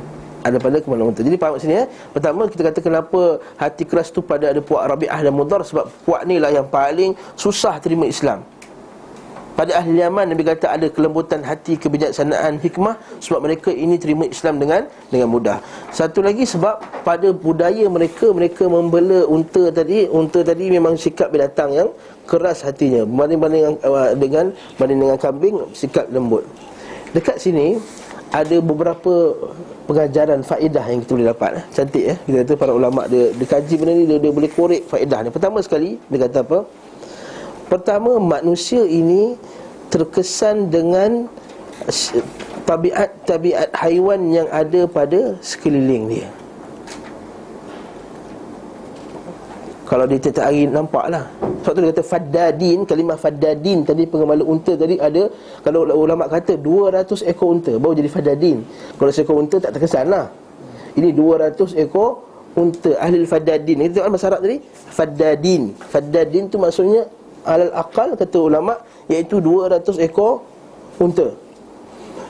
Ada pada pengembala unta. Jadi faham kat sini pertama kita kata kenapa hati keras tu pada ada puak Rabi'ah dan Mudhar, sebab puak ni lah yang paling susah terima Islam. Pada ahli Yaman Nabi kata ada kelembutan hati, kebijaksanaan, hikmah, sebab mereka ini terima Islam dengan mudah. Satu lagi sebab pada budaya mereka membela unta tadi memang sikap binatang yang keras hatinya berbanding dengan kambing sikap lembut. Dekat sini ada beberapa pengajaran faedah yang kita boleh dapat. Cantik ya. Kita kata para ulama dia kaji benda ni, dia boleh korek faedah ni. Pertama sekali dia kata apa? Pertama, manusia ini terkesan dengan tabiat haiwan yang ada pada sekeliling dia. Kalau dia tiap hari nampaklah. Sebab tu dia kata faddadin, kalimah faddadin tadi, pengembala unta tadi ada, kalau ulama kata 200 ekor unta baru jadi faddadin. Kalau seekor unta tak terkesan lah. Ini 200 ekor unta, ahli faddadin. Kita tengok bahasa Arab tadi, faddadin. Faddadin tu maksudnya alal aqal kata ulama iaitu 200 ekor unta.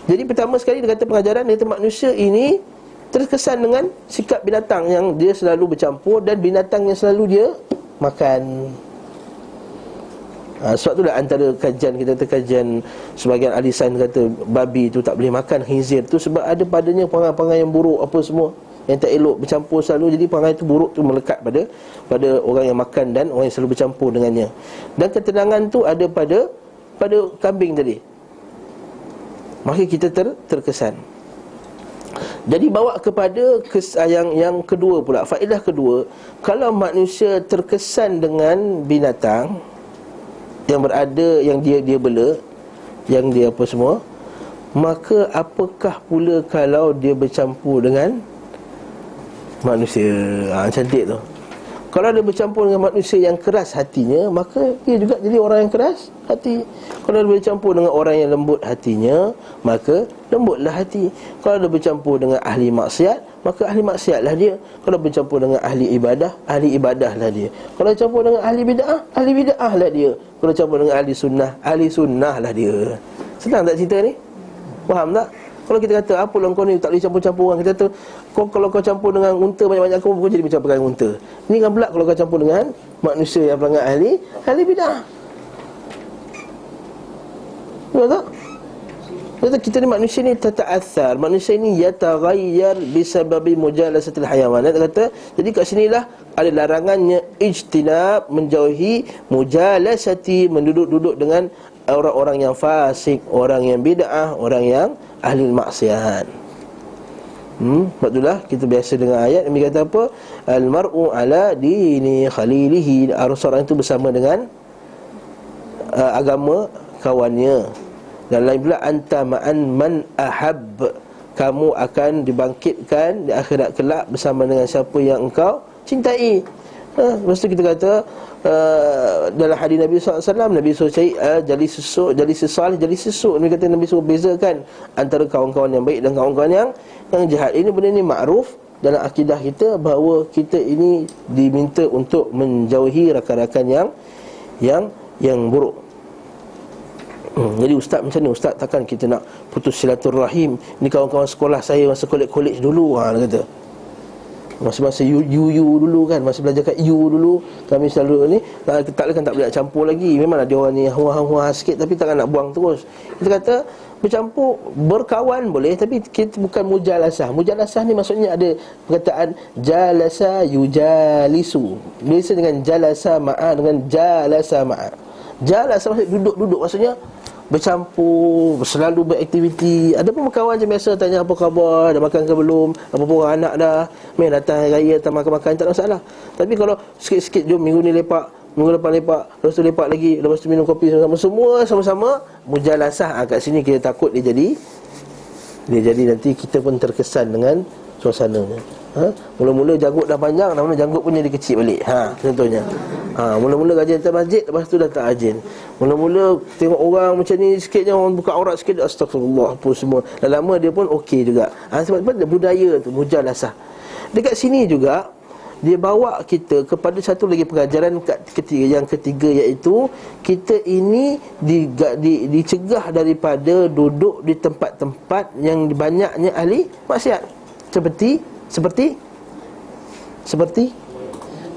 Jadi pertama sekali dia kata pengajaran, dia kata manusia ini terkesan dengan sikap binatang yang dia selalu bercampur dan binatang yang selalu dia makan. Sebab tu lah antara kajian, kita kata kajian sebahagian ahli sains kata babi tu tak boleh makan khinzir tu sebab ada padanya perangai-perangai yang buruk apa semua yang tak elok bercampur selalu. Jadi perangai tu buruk tu melekat pada orang yang makan dan orang yang selalu bercampur dengannya. Dan ketenangan tu ada pada kambing tadi. Maka kita terkesan. Jadi bawa kepada yang kedua pula, faedah kedua, kalau manusia terkesan dengan binatang yang berada, yang dia bela, yang dia apa semua, maka apakah pula kalau dia bercampur dengan manusia? Cantik tu. Kalau dia bercampur dengan manusia yang keras hatinya, maka dia juga jadi orang yang keras hati. Kalau dia bercampur dengan orang yang lembut hatinya, maka lembutlah hati. Kalau dia bercampur dengan ahli maksiat, maka ahli maksiatlah dia. Kalau bercampur dengan ahli ibadahlah dia. Kalau campur dengan ahli bid'ahlah dia. Kalau campur dengan ahli sunnahlah dia. Senang tak cerita ni? Faham tak? Kalau kita kata apa lah kau ni tak boleh campur-campur orang, kita kata kalau kau campur dengan unta banyak-banyak kau jadi macam perangai unta. Ini kan pula kalau kau campur dengan manusia yang perangai ahli bidah. Betul tak? Kata kita ni manusia ni tata'athar, manusia ni yataghayyar bisababi mujalasatil hayawan. Dia kata jadi kat sinilah ada larangannya ijtinab, menjauhi mujalasati, menduduk-duduk dengan orang-orang yang fasik, orang yang bid'ah, orang yang ahli maksiat. Sebab itulah kita biasa dengan ayat yang kata apa? Al-mar'u ala dini khalilihi. Orang itu bersama dengan agama kawannya. Dan lain pula anta ma'an man ahab. Kamu akan dibangkitkan di akhirat kelak bersama dengan siapa yang engkau cintai. Lepas tu kita kata dalam hadis Nabi SAW, Nabi suruh cari jalis salih, jalis sesuk. Nabi kata Nabi suruh bezakan antara kawan-kawan yang baik dan kawan-kawan yang jahat. Ini benda ni makruf dalam akidah kita, bahawa kita ini diminta untuk menjauhi rakan-rakan yang buruk. Jadi ustaz macam ni, ustaz takkan kita nak putus silaturahim? Ini kawan-kawan sekolah saya masa college dulu, dia kata. Masa-masa you dulu kan, masa belajar kat you dulu, kami selalu ni tak boleh nak campur lagi. Memanglah dia orang ni hua-hua sikit, tapi takkan nak buang terus. Kita kata bercampur, berkawan boleh, tapi kita bukan mujalasah. Mujalasah ni maksudnya ada perkataan jalasa yujalisu. Biasa dengan jalasa ma'a, dengan jalasa ma'a. Jalasa maksudnya duduk-duduk, maksudnya bercampur, selalu beraktiviti. Ada pun kawan macam biasa tanya apa khabar, dah makan ke belum, apa pun anak dah, main datang hari raya, datang makan-makan, tak ada masalah. Tapi kalau sikit-sikit, jom minggu ni lepak, minggu depan lepak, lepas tu lepak lagi, lepas tu minum kopi sama-sama mujalasah. Kat sini kita takut dia jadi nanti kita pun terkesan dengan suasananya. Mula-mula janggut dah panjang, lama-lama janggut pun jadi kecil balik. Contohnya. Mula-mula rajin datang masjid, lepas tu datang rajin. Mula-mula tengok orang macam ni sikitnya, orang buka aurat sikit, astagfirullah apa semua. Lama-lama dia pun okey juga. Sebab budaya tu, mujalasah. Dekat sini juga dia bawa kita kepada satu lagi pengajaran yang ketiga, iaitu kita ini dicegah daripada duduk di tempat-tempat yang banyaknya ahli maksiat. Seperti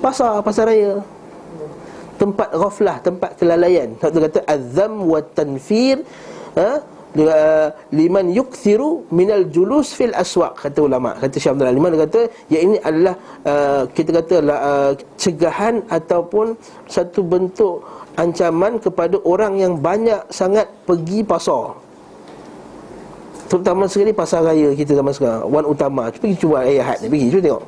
pasar raya, tempat ghaflah, tempat kelalaian. Satu kata azam wa tanfir liman yukthiru minal julus fil aswaq, kata ulama. Kata Syekh Abdul Alim, dia kata ini adalah kita kata cegahan ataupun satu bentuk ancaman kepada orang yang banyak sangat pergi pasar, terutama sekali pasar raya kita zaman sekarang. Wan Utama, pergi cuba ayat ni, pergi cuba tengok.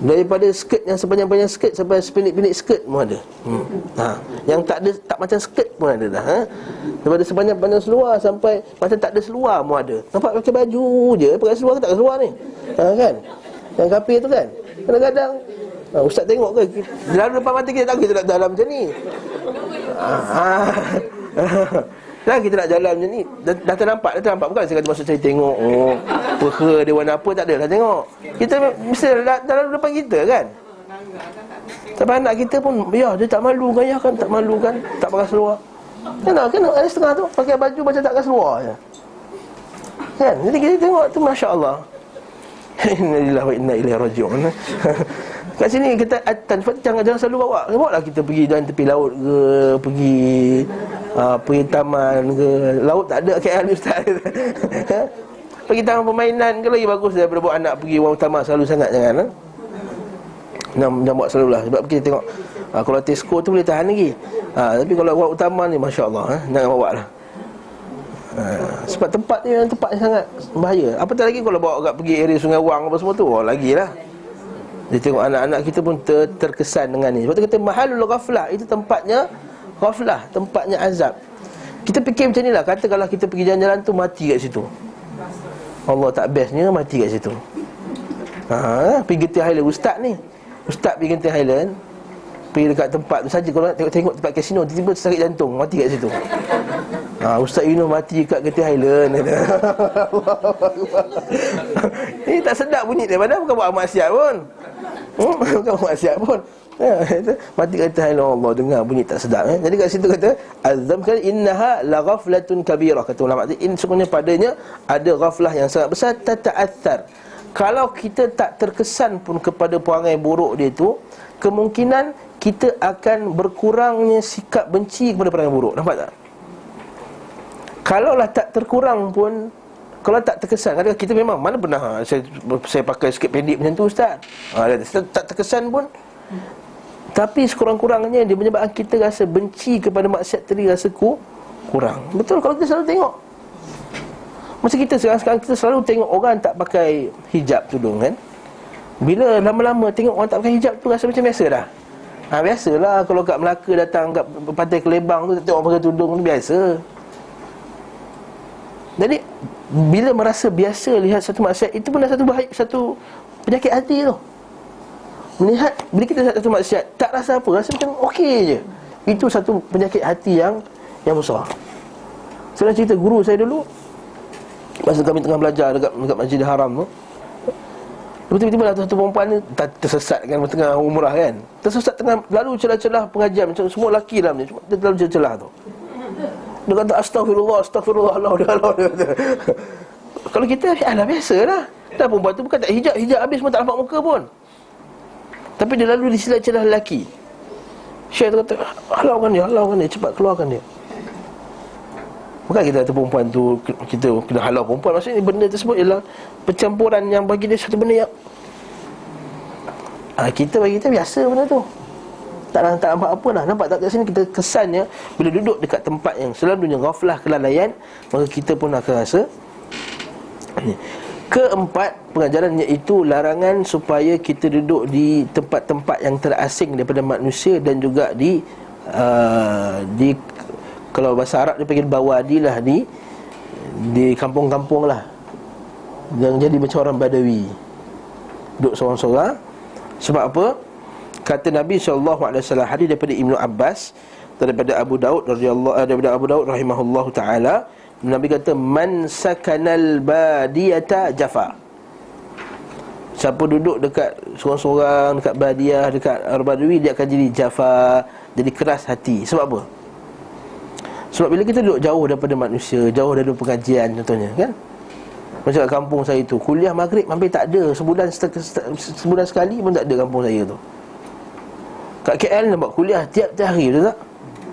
Daripada skirt yang sepanjang-panjang skirt sampai sependek-pendek skirt pun ada. Yang tak macam skirt pun ada dah. Daripada sepanjang-panjang seluar sampai macam tak ada seluar pun ada. Nampak pakai baju je, pakai seluar ke tak pakai seluar ni? Kan? Yang kafir tu kan? Kadang-kadang ustaz tengok ke dalam depan mata kita, tahu kita nak jalan macam ni. Dah kita nak jalan macam ni, dah ternampak. Bukan saya kata maksud saya tengok peha dia warna apa, tak ada dah tengok. Kita mesti dalam depan kita kan. Sampai anak kita pun, ya dia tak malu kan, ya kan tak malu kan, tak pakai seluar. Kan ada setengah tu pakai baju macam tak pakai seluar je. Kan? Jadi kita tengok tu, masya-Allah. Inna lillahi wa inna ilaihi raji'un. Kat sini kita jangan selalu bawa lah kita pergi dan tepi laut ke, pergi taman ke. Laut tak ada KL ni ustaz. Pergi taman permainan ke lagi bagus daripada bawa anak pergi Wan Utama selalu sangat, jangan. Jangan bawa selalu lah. Sebab kita tengok kalau Tesco tu boleh tahan lagi. Tapi kalau Wan Utama ni masya-Allah, jangan bawa lah. Sebab tempat ni memang tempat yang sangat bahaya. Apatah lagi kalau bawa kat pergi area Sungai Wang apa semua tu, lagi lah. Dia tengok anak-anak kita pun terkesan dengan ni. Sebab tu kata mahalul ghaflah, itu tempatnya ghaflah, tempatnya azab. Kita fikir macam ni lah, kata kalau kita pergi jalan-jalan tu mati kat situ, Allah tak bestnya mati kat situ. Pergi Genting Highland, Ustaz pergi Genting Highland, pergi dekat tempat tu saja, kalau nak tengok tempat kasino, tiba-tiba sakit jantung, mati kat situ. Ustaz Yunus mati kat Genting Highland. Ini tak sedap bunyi dia, padahal bukan buat maksiat pun. Bukan buat maksiat pun. Mati kat Genting Highland, Allah dengar bunyi tak sedap. Jadi kat situ kata azam kan innaha la ghaflatun kabirah, kata ulama. In sebenarnya padanya ada ghaflah yang sangat besar, tata'athar. Kalau kita tak terkesan pun kepada perangai buruk dia tu, kemungkinan kita akan berkurangnya sikap benci kepada perangai buruk. Nampak tak? Kalaulah tak terkurang pun, kalau tak terkesan, kadang kita memang mana pernah saya pakai sikit pendek macam tu ustaz. Tak terkesan pun, tapi sekurang-kurangnya dia menyebabkan kita rasa benci kepada maksiat tadi, rasa kurang. Betul kalau kita selalu tengok. Masa kita sekarang kita selalu tengok orang tak pakai hijab tudung kan. Bila lama-lama tengok orang tak pakai hijab tu, rasa macam biasa dah. Biasalah kalau kat Melaka datang kat Pantai Kelebang tu tengok orang pakai tudung tu biasa. Jadi bila merasa biasa lihat satu maksiat, itu pun dah satu bahaya, satu penyakit hati tu. Melihat bila kita lihat satu maksiat tak rasa apa, rasa macam okey je. Itu satu penyakit hati yang besar. Saya cerita guru saya dulu, masa kami tengah belajar dekat Masjidil Haram tu, tiba-tiba ada satu perempuan ni tersesat kan tengah umrah kan. Tersesat tengah lalu celah-celah pengajian, macam semua lelaki dalam ni, cuma dia lalu celah-celah tu. Dia kata astagfirullah Allah. Kalau kita alah biasalah. Dah perempuan tu bukan tak hijab habis semua tak nampak muka pun. Tapi dia lalu di celah-celah lelaki. Syekh tu kata halaukan dia, cepat keluarkan dia. Bukan kita kata perempuan tu kita kena halau perempuan, maksudnya benda tersebut ialah percampuran yang bagi dia satu benda yang kita bagi kita biasa benda tu. Tak nampak apa dah. Nampak tak kat sini kita kesannya bila duduk dekat tempat yang selalunya ghaflah, kelalaian, maka kita pun akan rasa. Keempat, pengajarannya itu larangan supaya kita duduk di tempat-tempat yang terasing daripada manusia dan juga di kalau bahasa Arab dia panggil bawadi lah, di kampung-kampung lah. yang jadi macam orang Badawi, duduk seorang-seorang. Sebab apa? Kata Nabi SAW, hadis daripada Ibnu Abbas, daripada Abu Daud daripada Abu Daud rahimahullahu taala, Nabi kata, man sakanal badiyata jafa. Siapa duduk dekat seorang-seorang, dekat badiah, dekat Badawi, dia akan jadi jafa, jadi keras hati. Sebab apa? Sebab bila kita duduk jauh daripada manusia, jauh daripada pengajian contohnya, kan? Macam kat kampung saya tu, kuliah maghrib hampir tak ada. Sebulan sekali pun tak ada kampung saya tu. Kat KL nampak kuliah tiap-tiap hari, betul tak?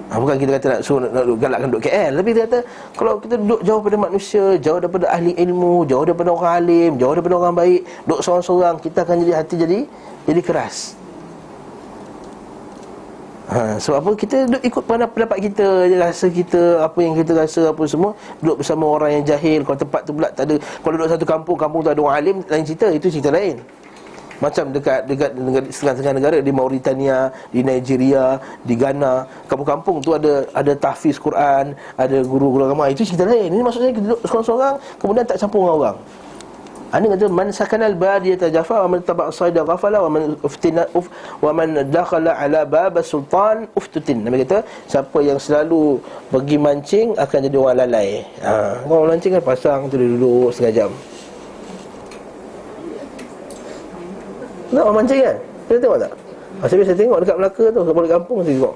Bukan kita kata nak suruh nak galakkan duduk KL, tapi kita kata kalau kita duduk jauh daripada manusia, jauh daripada ahli ilmu, jauh daripada orang alim, jauh daripada orang baik, duduk seorang-seorang, kita akan jadi hati jadi keras. Sebab apa? Kita duduk ikut pendapat kita, rasa kita, apa yang kita rasa, apa semua. Duduk bersama orang yang jahil. Kalau tempat tu pula tak ada, kalau duduk satu kampung tu ada orang alim, lain cerita, itu cerita lain. Macam dekat setengah-setengah negara, di Mauritania, di Nigeria, di Ghana, kampung-kampung tu ada tahfiz Quran, ada guru-guru agama, itu cerita lain. Ini maksudnya kita duduk seorang-seorang, kemudian tak campur dengan orang. Ini kata man sakanal badiyata jafa wa man taba'a sayda ghafala wa man dakhala ala bab sultan uftutin. Nabi kata siapa yang selalu pergi mancing akan jadi orang lalai. Orang mancing kan pasang tu, dia duduk setengah jam. Nak orang mancing kan? Kita tengok tak? Saya tengok dekat Melaka tu, kat balik kampung saya tengok.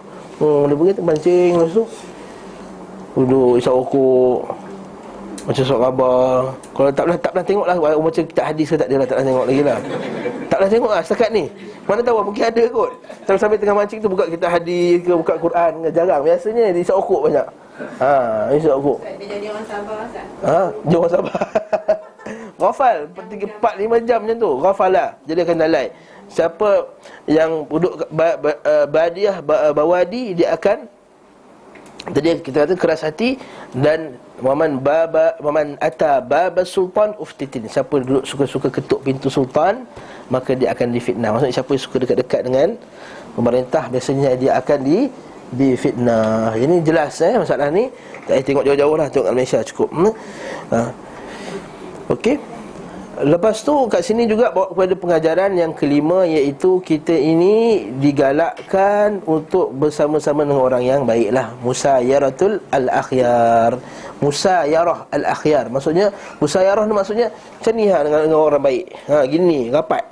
Dia pergi mancing, lepas tu duduk isap rokok, macam surat khabar. Kalau tak pernah tengok lah macam kitab hadis ke tak ada lah, tak pernah tengok lagi lah. Tak pernah tengok lah setakat ni. Mana tahu mungkin ada kot. Sampai tengah mancing tu buka kitab hadis ke, buka Quran, jarang. Biasanya dia isap rokok banyak. Isap rokok. Dia jadi orang sabar kan? Dia orang sabar. Ghafal 4-5 jam macam tu, ghafal lah. Jadi akan lalai. Siapa yang duduk badiah, bawadi, dia akan, tadi kita kata keras hati. Dan waman ata baba sultan uftitin. Siapa duduk suka-suka ketuk pintu sultan, maka dia akan difitnah. Maksudnya siapa yang suka dekat-dekat dengan pemerintah, biasanya dia akan difitnah. Ini jelas masalah ni. Tak payah tengok jauh-jauh lah, tengok kat Malaysia cukup. Okey. Lepas tu kat sini juga bawa kepada pengajaran yang kelima, iaitu kita ini digalakkan untuk bersama-sama dengan orang yang baiklah. Musayaratul al-akhyar. Musayarah al-akhyar. Maksudnya musayarah ni maksudnya macam ni dengan orang baik. Gini, rapat.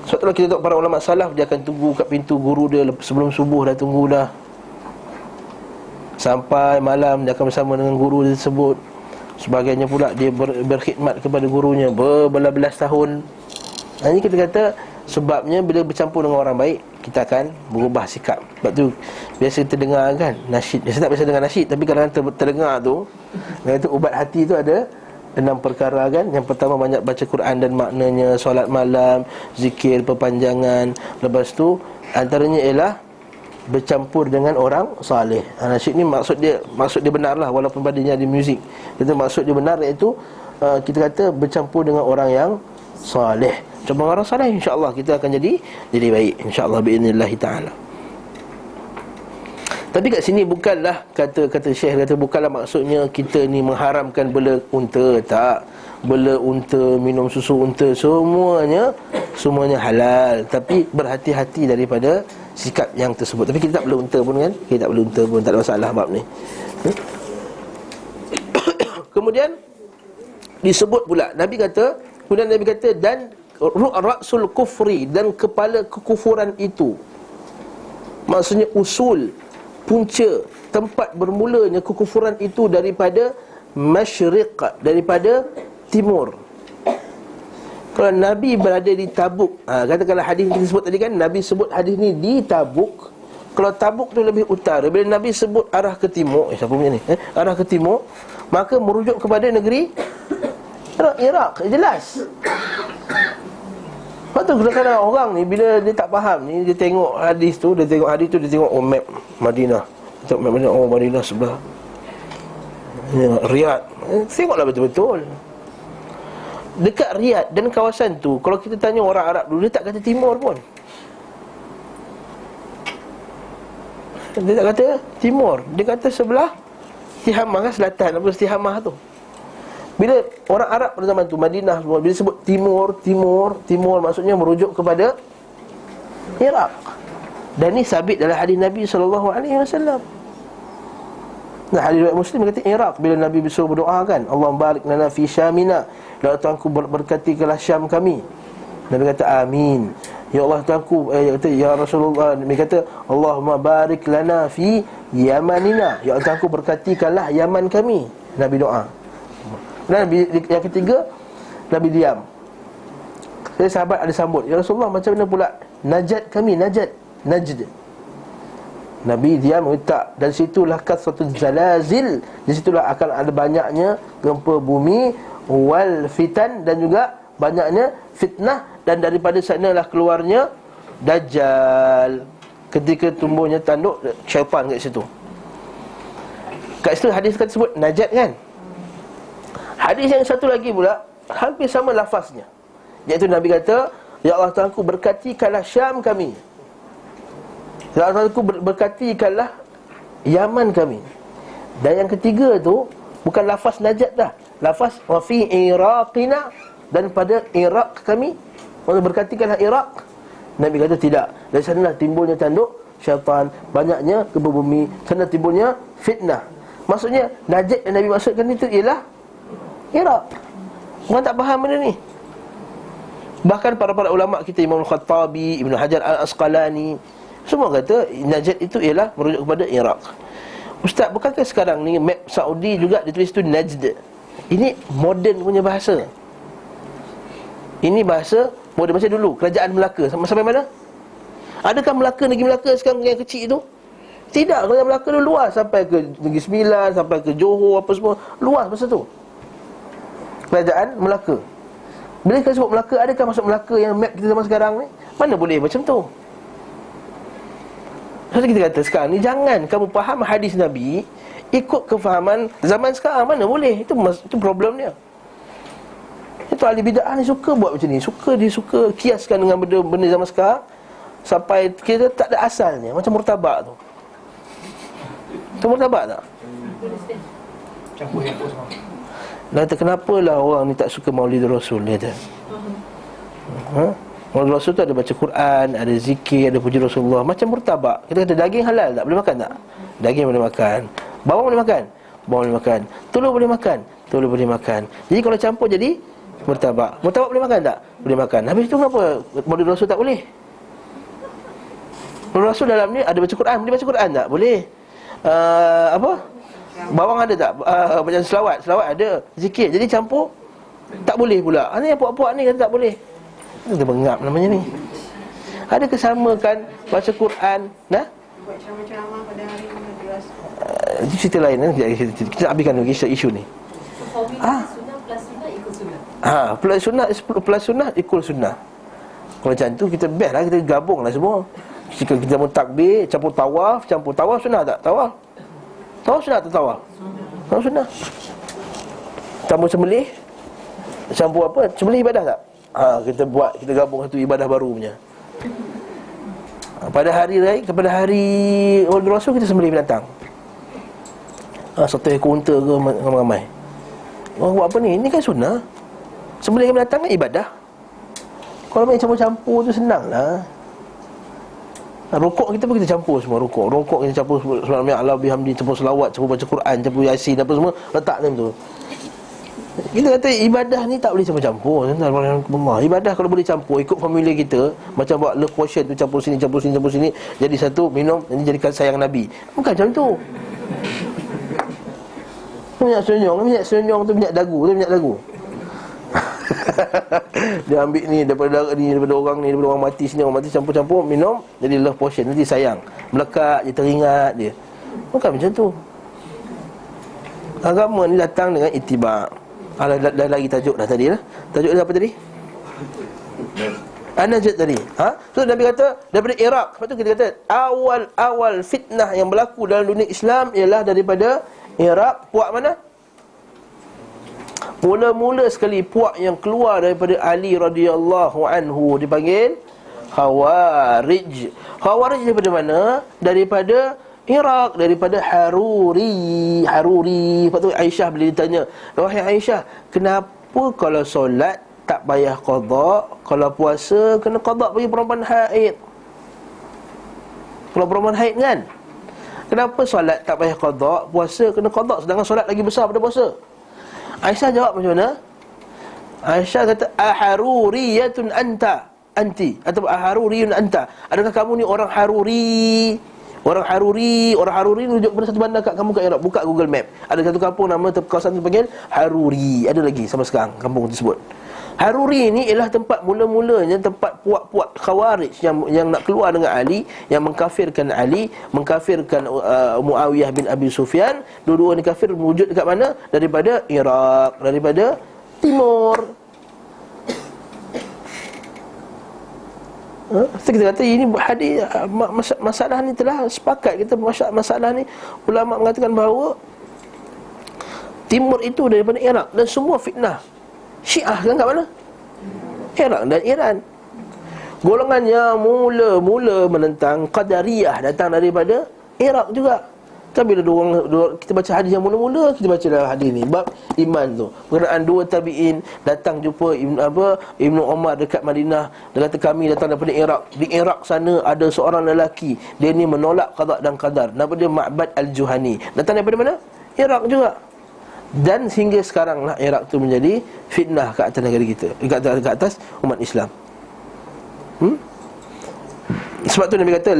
Sebab tu kita tengok para ulama salaf, dia akan tunggu kat pintu guru dia sebelum subuh, dah tunggu dah. Sampai malam dia akan bersama dengan guru dia tersebut. Sebagainya pula dia berkhidmat kepada gurunya berbelas-belas tahun. Ini kita kata sebabnya bila bercampur dengan orang baik, kita akan berubah sikap. Sebab tu biasa kita dengar kan nasyid. Biasa tak biasa dengar nasyid, tapi kadang-kadang terdengar tu, itu ubat hati tu ada 6 perkara kan. Yang pertama, banyak baca Quran dan maknanya, solat malam, zikir, perpanjangan. Lepas tu antaranya ialah bercampur dengan orang saleh. Nasyid ni maksud dia benarlah, walaupun padanya ada muzik. Kita maksud dia benar, iaitu kita kata bercampur dengan orang yang saleh. Campur dengan orang saleh, insya-Allah kita akan jadi baik, insya-Allah biiznillah taala. Tapi kat sini bukanlah kata Syekh kata bukanlah maksudnya kita ni mengharamkan bela unta, tak. Bela unta, minum susu unta, semuanya halal. Tapi berhati-hati daripada sikap yang tersebut. Tapi kita tak bela unta pun kan? Kita tak bela unta pun, tak ada masalah bab ni. Kemudian disebut pula Nabi kata dan ra'sul kufri, dan kepala kekufuran itu. Maksudnya usul, punca, tempat bermulanya kekufuran itu daripada masyriq, daripada timur. Kalau Nabi berada di Tabuk, katakanlah hadis yang disebut tadi kan, Nabi sebut hadis ni di Tabuk. Kalau Tabuk tu lebih utara, bila Nabi sebut arah ke timur, siapa punya ni? Arah ke timur, maka merujuk kepada negeri Iraq, jelas. Lepas tu kadang-kadang orang ni bila dia tak faham ni, dia tengok hadis tu, dia tengok map Madinah. Tengok map Madinah, Madinah sebelah Riyadh. Tengoklah betul-betul. Dekat Riyadh dan kawasan tu, kalau kita tanya orang Arab dulu, dia tak kata timur pun. Dia tak kata timur, dia kata sebelah Tihamah kan, selatan, apa Tihamah tu. Bila orang Arab pada zaman tu, Madinah semua, bila sebut timur maksudnya merujuk kepada Iraq. Dan ni sabit dalam hadis Nabi SAW. Nah, hadis riwayat Muslim kata Iraq, bila Nabi bersuruh berdoa kan, Allahumma barik lana fi Syamina, ya Tuhanku berkatikanlah Syam kami. Nabi kata amin. Ya Allah Tuhanku, kata ya Rasulullah, Nabi kata Allahumma barik lana fi Yamanina, ya Allah Tuhanku berkatikanlah Yaman kami. Nabi doa. Dan yang ketiga, Nabi diam. Jadi sahabat ada sambut, ya Rasulullah, macam mana pula Najd kami, Najd. Nabi diam, tak. Dan situlah kasratul zalazil, di situlah akan ada banyaknya gempa bumi, wal fitan, dan juga banyaknya fitnah, dan daripada sanalah keluarnya Dajjal. Ketika tumbuhnya tanduk syaitan kat situ. Kat situ hadis kata sebut Najd kan. Hadis yang satu lagi pula hampir sama lafaznya, iaitu Nabi kata, ya Allah Tuhanku berkatikanlah Syam kami, ya Allah Tuhanku berkatikanlah Yaman kami. Dan yang ketiga tu bukan lafaz Najd dah, lafaz wa fi Iraqina, dan pada Iraq kami, maksud berkatikanlah Iraq. Nabi kata tidak, dari sanalah timbulnya tanduk syaitan, banyaknya gempa bumi, sana timbulnya fitnah. Maksudnya Najd yang Nabi maksudkan itu ialah Iraq. Orang tak faham benda ni. Bahkan para ulama kita, Imam Al-Khattabi, Ibn Hajar Al-Asqalani, semua kata Najd itu ialah merujuk kepada Iraq. Ustaz, bukankah sekarang ni map Saudi juga ditulis tu Najd? Ini moden punya bahasa. Ini bahasa moden, macam dulu Kerajaan Melaka sampai mana? Adakah Melaka, negeri Melaka sekarang yang kecil itu? Tidak, Kerajaan Melaka tu luas, sampai ke Negeri Sembilan, sampai ke Johor, apa semua, luas masa tu Kerajaan Melaka. Bila kita sebut Melaka, adakah masuk Melaka yang map kita zaman sekarang ni? Mana boleh macam tu. Jadi kita kata sekarang ni, jangan kamu faham hadis Nabi ikut kefahaman zaman sekarang. Mana boleh. Itu problemnya. Itu ahli bid'ah ni suka buat macam ni. Dia suka kiaskan dengan benda zaman sekarang, sampai kita tak ada asalnya. Macam murtabak tu. Itu murtabak tak? Campur semua. Dia kata, kenapalah orang ni tak suka Maulid Rasul, dia kata. Maulid Rasul tu ada baca Quran, ada zikir, ada puji Rasulullah. Macam murtabak. Kita kata daging halal tak? Boleh makan tak? Daging boleh makan. Bawang boleh makan? Bawang boleh makan. Telur boleh makan? Telur boleh makan. Jadi kalau campur jadi murtabak. Murtabak boleh makan tak? Boleh makan. Habis tu kenapa Maulid Rasul tak boleh? Maulid Rasul dalam ni ada baca Quran. Boleh baca Quran tak? Boleh. Bawang ada tak? Macam selawat ada, zikir. Jadi campur tak boleh pula. Ini yang puak-puak ni kata tak boleh. Itu bengap namanya ni. Ada kesamakan baca Quran, nah? Buat ceramah pada hari Jumaat. Itu cerita lain kan? Kita habiskan dulu isu ni. Sunnah plus sunnah ikut sunnah. Plus sunnah ikut sunnah. Kalau macam tu kita best lah, kita gabung lah semua. Jika kita mau takbir, campur tawaf sunnah tak? Tawaf sunnah tak tawaf? Tawaf sunnah. Campur sembelih, campur apa? Sembelih ibadah tak? Kita gabung satu ibadah baru punya. Pada hari Maulid Rasul kita sembelih binatang. Satu ekor unta ke ramai-ramai. Orang buat apa ni? Ini kan sunnah. Sembelih binatang kan ibadah. Kalau main campur-campur tu senanglah. Rukuk kita pun kita campur semua. Rukuk kita campur subhanallah Allah bihamdi, campur selawat, campur baca Quran, campur yasin, apa semua letak dalam tu. Kita kata ibadah ni tak boleh campur-campur. Ibadah kalau boleh campur, ikut formula kita, macam buat love potion tu, campur sini, jadi satu, minum, jadi jadikan sayang Nabi. Bukan macam tu. Minyak senyong tu minyak dagu. Dia ambil ni daripada orang ni, daripada orang mati sini, orang mati campur-campur, minum, jadi love potion, nanti sayang. Melekat je, teringat dia. Bukan macam tu. Agama ni datang dengan ittiba'. Dah lagi tajuk dah tadi lah. Tajuk dia apa tadi? Najd tadi. So Nabi kata daripada Iraq. Lepas tu kita kata awal fitnah yang berlaku dalam dunia Islam ialah daripada Iraq. Puak mana? Mula-mula sekali puak yang keluar daripada Ali radhiyallahu anhu dipanggil Khawarij. Khawarij daripada mana? Daripada Iraq, daripada Haruri. Lepas tu Aisyah bila ditanya, wahai Aisyah, kenapa kalau solat tak payah qada, kalau puasa kena qada bagi perempuan haid? Kalau perempuan haid kan, kenapa solat tak payah qada, puasa kena qada, sedangkan solat lagi besar daripada puasa? Aisyah jawab macam mana? Aisyah kata, aharuriyatun anti atau aharuriyun anta, adakah kamu ni orang Haruri? Orang Haruri rujuk pada satu bandar kat kamu kat Iraq. Buka Google Map, ada satu kampung nama kawasan tu panggil Haruri. Ada lagi sampai sekarang kampung tersebut. Haruri ni ialah tempat mula-mulanya tempat puak-puak Khawarij yang nak keluar dengan Ali, yang mengkafirkan Ali, mengkafirkan Muawiyah bin Abi Sufyan. Dua-dua ni kafir wujud dekat mana? Daripada Iraq, daripada timur. So kita kata ini hadis, masalah ni telah sepakat kita, masalah ni ulama mengatakan bahawa timur itu daripada Iraq, dan semua fitnah Syiah kan kat mana? Iraq dan Iran. Golongan yang mula-mula menentang Qadariyah datang daripada Iraq juga. Kan bila kita baca hadis yang mula-mula, kita baca dalam hadis ni bab iman tu, berkenaan dua tabi'in datang jumpa Ibnu Umar dekat Madinah. Dia kata, kami datang daripada Iraq. Di Iraq sana ada seorang lelaki, dia ni menolak qada dan qadar. Nama dia Ma'bad Al-Juhani. Datang daripada mana? Iraq juga. Dan sehingga sekarang lah Iraq tu menjadi fitnah ke atas negara kita, ke atas umat Islam. Sebab tu Nabi kata,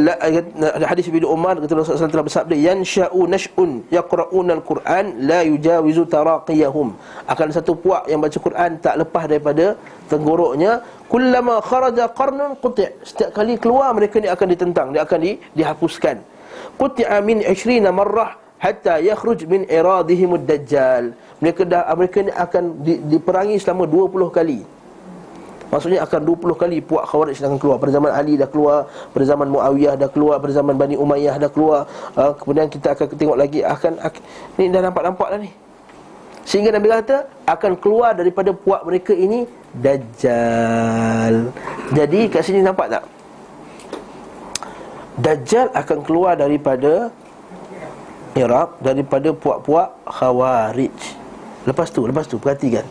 hadis Ibnu Umar, kata Rasulullah SAW telah bersabda, yansha'u nash'un yaqra'una al-Quran la yujawizu taraqiyahum. Akan satu puak yang baca Quran tak lepas daripada tenggoroknya. Kullama kharaja qarnun quti'. Setiap kali keluar mereka ni akan ditentang, dia akan dihapuskan. Quti'a min 20 marrah hatta yakhruj min iradihimud dajjal. Mereka ni akan diperangi selama 20 kali. Maksudnya akan 20 kali puak Khawarij akan keluar. Pada zaman Ali dah keluar, pada zaman Muawiyah dah keluar, pada zaman Bani Umayyah dah keluar. Kemudian kita akan tengok lagi ni dah nampak dah ni. Sehingga Nabi kata akan keluar daripada puak mereka ini Dajjal. Jadi kat sini nampak tak? Dajjal akan keluar daripada Iraq, daripada puak-puak Khawarij. Lepas tu perhatikan,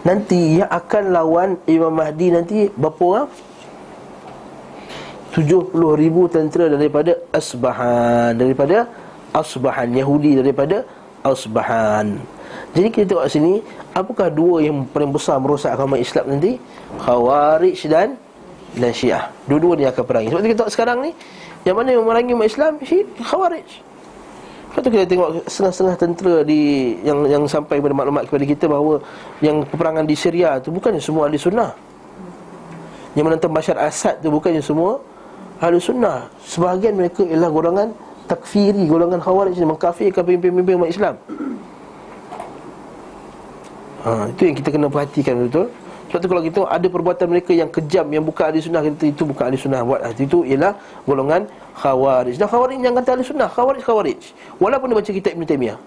nanti yang akan lawan Imam Mahdi nanti berapa orang? 70,000 tentera daripada Asbahan, Yahudi daripada Asbahan. Jadi kita tengok sini, apakah dua yang paling besar merosak agama Islam nanti? Khawarij dan Syiah. Dua-dua ni akan perangi. Sebab tu kita tengok sekarang ni, yang mana yang memerangi umat Islam? Khawarij. Lepas tu kita tengok setengah-setengah tentera yang sampai kepada maklumat kepada kita bahawa yang peperangan di Syria tu bukannya semua ahli sunnah. Yang menentang Bashar Assad tu bukannya semua ahli sunnah. Sebahagian mereka ialah golongan takfiri, golongan Khawarij yang mengkafirkan pemimpin-pemimpin umat Islam. Itu yang kita kena perhatikan betul. Sebab tu kalau kita ada perbuatan mereka yang kejam, yang bukan ahli sunnah, kita itu bukan ahli sunnah. Buat itu ialah golongan Khawarij. Dan Khawarij yang kata ahli sunnah, Khawarij walaupun dia baca kitab Ibn Taymiyah.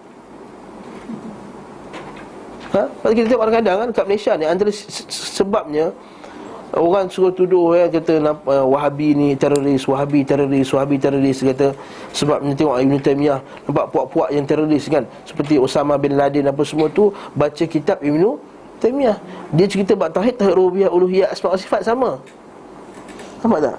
Sebab kita tengok kadang-kadang kan kat Malaysia ni, antara sebabnya orang suruh tuduh kata Wahabi ni teroris, Wahabi teroris, kata sebabnya tengok Ibn Taymiyah nampak puak-puak yang teroris kan, seperti Osama bin Laden apa semua tu, baca kitab Ibn Taymiyah. Dia cerita bab tauhid rububiyah, uluhiyah, asma' wa sifat sama. Nampak tak?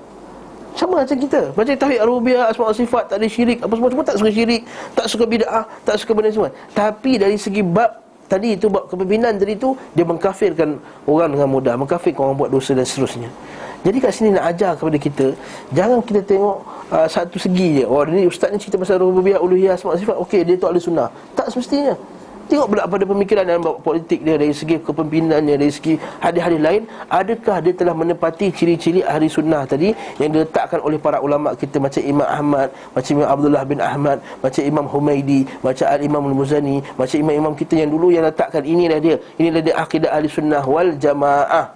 Sama macam kita. Baca tauhid rububiyah, asma' wa sifat, tak ada syirik, apa semua tak suka syirik, tak suka bid'ah, tak suka benda semua. Tapi dari segi bab tadi itu, bab kepimpinan tadi itu, dia mengkafirkan orang dengan mudah, mengkafirkan orang buat dosa dan seterusnya. Jadi kat sini nak ajar kepada kita, jangan kita tengok satu segi je. Oh, ni ustaz ni cerita pasal rububiyah, uluhiyah, asma' wa sifat, okey, dia tu ahli sunnah. Tak semestinya. Tengok pula pada pemikiran dan politik dia, dari segi kepemimpinannya, dari segi hadis-hadis lain, adakah dia telah menepati ciri-ciri ahli sunnah tadi yang diletakkan oleh para ulama kita, macam Imam Ahmad, macam Imam Abdullah bin Ahmad, macam Imam Humaidi, macam Al-Imam Al-Muzani, macam imam-imam kita yang dulu yang letakkan inilah dia akidah ahli sunnah wal jamaah.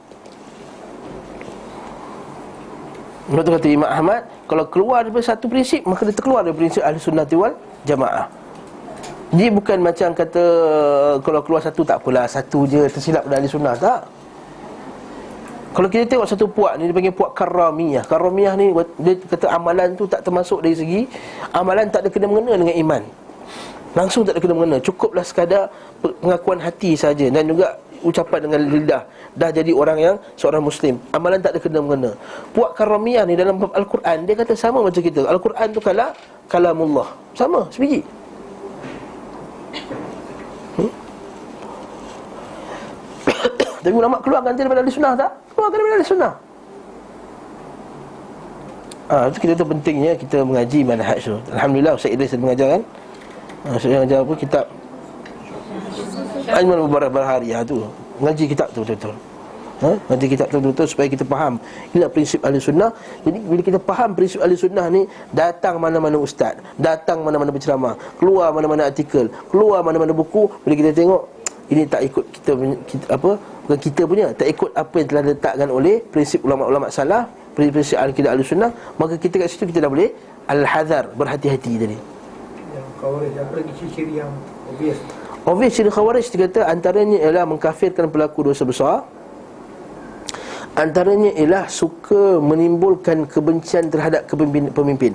Lepas tu kata Imam Ahmad, kalau keluar daripada satu prinsip, maka dia terkeluar daripada prinsip ahli sunnah wal jamaah. Dia bukan macam kata kalau keluar satu tak apalah, satu je tersilap pada ahli sunnah, tak. Kalau kita tengok satu puak ni, dia panggil puak karamiyah. Karamiyah ni dia kata amalan tu tak termasuk dari segi amalan, tak ada kena-mengena dengan iman. Langsung tak ada kena-mengena. Cukuplah sekadar pengakuan hati saja dan juga ucapan dengan lidah, dah jadi orang yang seorang Muslim. Amalan tak ada kena-mengena. Puak karamiyah ni dalam Al-Quran, dia kata sama macam kita. Al-Quran tu kalamullah. Sama, sebiji. Tapi ulama keluarkan daripada ahli sunnah tak? Keluarkan daripada ahli sunnah. Itu kita tu pentingnya kita mengaji manhaj tu. Alhamdulillah Ustaz Idris mengajar kan. Ustaz mengajar apa kitab Ilmu Mubarak Barhariah tu. Ngaji kitab tu betul-betul. Ngaji kitab tu betul-betul supaya kita faham inilah prinsip ahli sunnah. Jadi bila kita faham prinsip ahli sunnah ni, datang mana-mana ustaz, datang mana-mana penceramah, keluar mana-mana artikel, keluar mana-mana buku, bila kita tengok ini tak ikut bukan kita punya, tak ikut apa yang telah diletakkan oleh prinsip ulama-ulama salaf, prinsip akidah ahli-sunnah, maka kita kat situ kita dah boleh al-hadar, berhati-hati tadi. Yang Khawarij, apa lagi ciri-ciri yang obvious? Obvious ciri Khawarij dia kata antaranya ialah mengkafirkan pelaku dosa besar. Antaranya ialah suka menimbulkan kebencian terhadap pemimpin.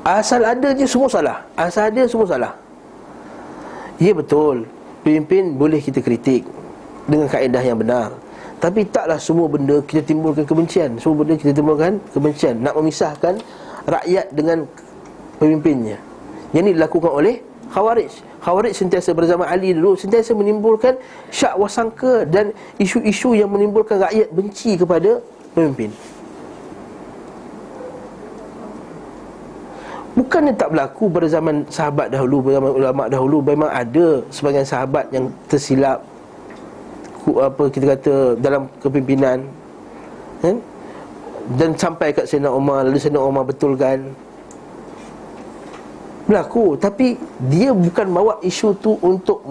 Asal ada je semua salah. Asal ada semua salah. Ya betul, pemimpin boleh kita kritik dengan kaedah yang benar. Tapi taklah semua benda kita timbulkan kebencian. Semua benda kita timbulkan kebencian, nak memisahkan rakyat dengan pemimpinnya. Yang ini dilakukan oleh Khawarij. Khawarij sentiasa bersama Ali dulu, sentiasa menimbulkan syak wasangka dan isu-isu yang menimbulkan rakyat benci kepada pemimpin. Bukannya tak berlaku pada zaman sahabat dahulu, pada zaman ulama dahulu. Memang ada sebagian sahabat yang tersilap, apa kita kata, dalam kepimpinan, kan? Dan sampai kat Sayyidina Umar, lalu Sayyidina Umar betulkan. Berlaku. Tapi dia bukan bawa isu tu untuk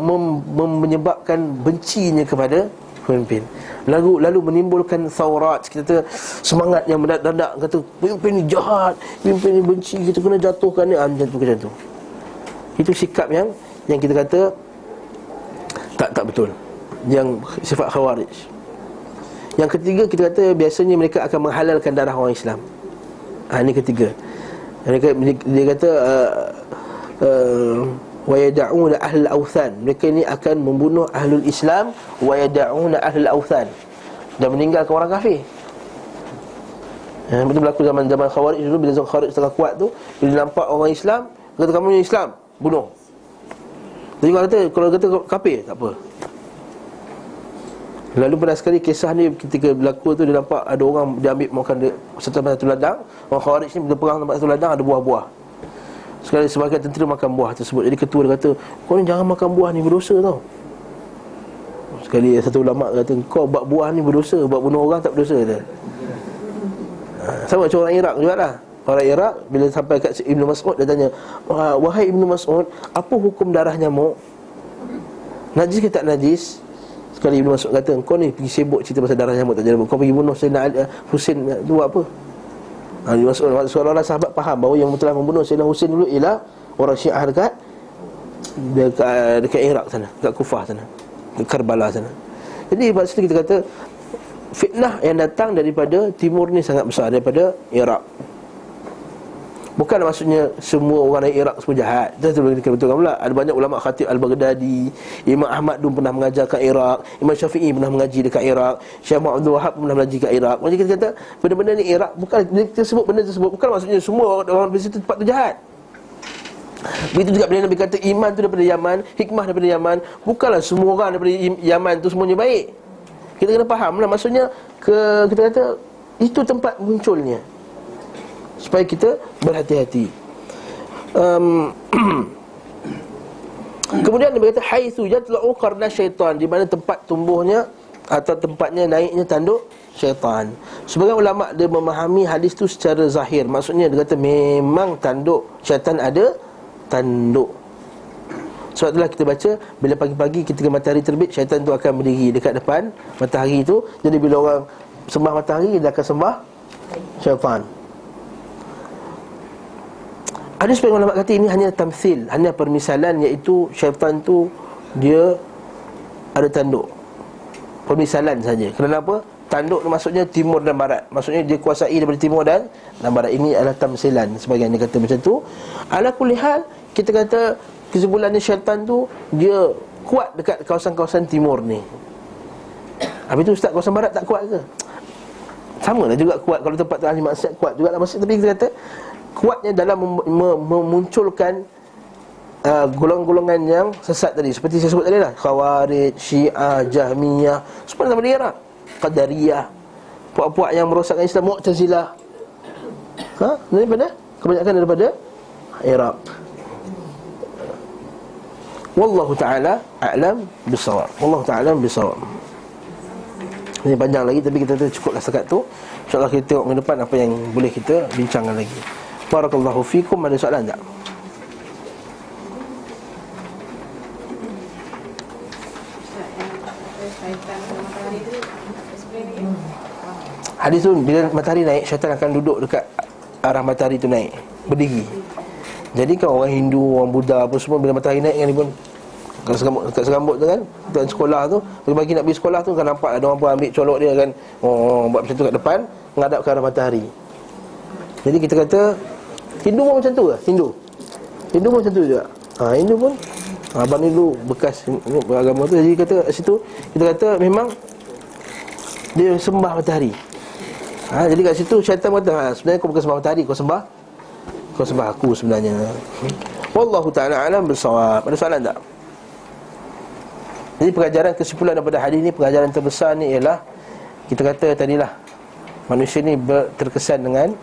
menyebabkan bencinya kepada pemimpin. Lalu menimbulkan thawrat, kita kata semangat yang mendadak, kata pemimpin ni jahat, pemimpin ni benci, kita kena jatuhkan ni, macam tu. Itu sikap yang kita kata tak betul, yang sifat Khawarij. Yang ketiga, kita kata biasanya mereka akan menghalalkan darah orang Islam. Ini ketiga. Dia kata wa yad'una ahlul awthan. Mereka ini akan membunuh ahlul Islam, wa yad'una ahlul awthan, dan meninggalkan orang kafir. Betul berlaku zaman Khawarij dulu. Bila zaman Khawarij tengah kuat tu, bila nampak orang Islam, kata kamu ni Islam, bunuh. Jadi kalau kata kafir, tak apa. Lalu pernah sekali kisah ni ketika berlaku tu, dia nampak ada orang dia ambil makan satu ladang. Orang Khawarij ni bila perang tempat satu ladang ada buah-buah. Sekali sebagian tentera makan buah tersebut. Jadi ketua dia kata, kau ni jangan makan buah ni, berdosa tau. Sekali satu ulama kata, kau buat buah ni berdosa, buat bunuh orang tak berdosa kata. Sama macam orang Iraq juga lah. Orang Iraq bila sampai kat Ibnu Mas'ud, dia tanya, wahai Ibnu Mas'ud, apa hukum darah nyamuk? Najis ke tak najis? Sekali Ibnu Mas'ud kata, kau ni pergi sibuk cerita pasal darah nyamuk tak nyamuk, kau pergi bunuh Sayyidina Husain tu buat apa? Ibnu Mas'ud, seorang sahabat faham bahawa yang telah membunuh Sayyidina Husain dulu ialah orang Syiah dekat Iraq sana, dekat Kufah sana, dekat Karbala sana. Jadi pada situ kita kata fitnah yang datang daripada timur ni sangat besar, daripada Iraq. Bukan maksudnya semua orang dari Iraq semua jahat. Itu betul-betul pula. Ada banyak ulama, Khatib Al-Baghdadi, Imam Ahmad dulu pernah mengajar kat Iraq, Imam Syafi'i pernah mengaji dekat Iraq, Syekh Muhammad Abdul Wahab pernah mengaji kat Iraq. Jadi kita kata benda-benda ni Iraq, bukan kita sebut benda tersebut, bukan maksudnya semua orang di situ tempat tu jahat. Begitu juga bila Nabi kata iman tu daripada Yaman, hikmah daripada Yaman, bukanlah semua orang daripada Yaman tu semuanya baik. Kita kena faham lah, maksudnya kita kata itu tempat munculnya, supaya kita berhati-hati. Kemudian dia berkata haitsu yatla'u qarna syaitan, di mana tempat tumbuhnya atau tempatnya naiknya tanduk syaitan. Sebagian ulama dia memahami hadis tu secara zahir, maksudnya dia kata memang tanduk syaitan ada tanduk. Sebab itulah kita baca, bila pagi-pagi ketika matahari terbit, syaitan tu akan berdiri dekat depan matahari tu. Jadi bila orang sembah matahari, dia akan sembah syaitan. Ada sebagian ulama kata ini hanya tamthil, hanya permisalan, iaitu syaitan tu dia ada tanduk. Pemisalan saja. Kerana apa? Tanduk tu maksudnya timur dan barat. Maksudnya dia kuasai daripada timur dan barat. Ini adalah tamsilan. Sebagian dia kata macam tu. Ala kulli hal, kita kata kesimpulannya syaitan tu dia kuat dekat kawasan-kawasan timur ni. Habis tu ustaz, kawasan barat tak kuat ke? Sama lah juga kuat. Kalau tempat tu ahli maksiat kuat juga lah maksud. Tapi kita kata kuatnya dalam memunculkan golongan-golongan yang sesat tadi. Seperti saya sebut tadi lah, Khawarij, Syiah, Jahmiyah, semua daripada Iraq. Qadariyah, puak-puak yang merosakkan Islam, Mu'tazilah, kebanyakan daripada Iraq. Wallahu ta'ala a'lam bisawab. Wallahu ta'ala bisawab. Ini panjang lagi, tapi kita cukuplah setakat tu. InsyaAllah kita tengok minggu depan apa yang boleh kita bincangkan lagi. Barakallahu fikum. Ada soalan tak? Hadis tu, bila matahari naik, syaitan akan duduk dekat arah matahari tu naik, berdiri. Jadi kan orang Hindu, orang Buddha apa semua, bila matahari naik kan, dia pun kat serambut tu kan, tuan sekolah tu, bagi nak pergi sekolah tu kan, nampak ada orang pun ambil colok dia kan, buat macam tu kat depan, menghadap ke arah matahari. Jadi kita kata Hindu pun macam tu ke? Hindu pun macam tu juga. Hindu pun abang ni dulu bekas beragama tu. Jadi kata situ, kita kata memang dia sembah matahari. Jadi kat situ syaitan kata, sebenarnya kau bukan sembah matahari, kau sembah aku sebenarnya. Wallahu ta'ala alam bisawab. Ada soalan tak? Jadi pengajaran kesimpulan daripada hadis ni, pengajaran terbesar ni ialah, kita kata tadilah, manusia ni terkesan dengan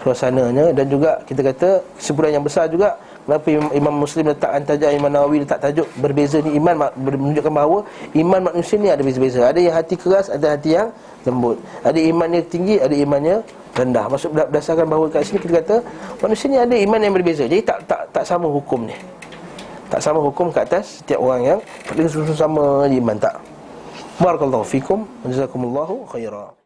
suasananya. Dan juga kita kata kesimpulan yang besar juga, kenapa Imam Muslim letakkan tajuk, Imam Nawawi letak tajuk berbeza ni, iman menunjukkan bahawa iman manusia ni ada beza-beza. Ada yang hati keras, ada hati yang lembut. Ada imannya tinggi, ada imannya rendah. Maksud berdasarkan bahawa kat sini kita kata manusia ni ada iman yang berbeza. Jadi tak sama hukum ni. Tak sama hukum ke atas setiap orang yang sama iman, tak. Barakallahu fikum. Jazakumullahu khairan.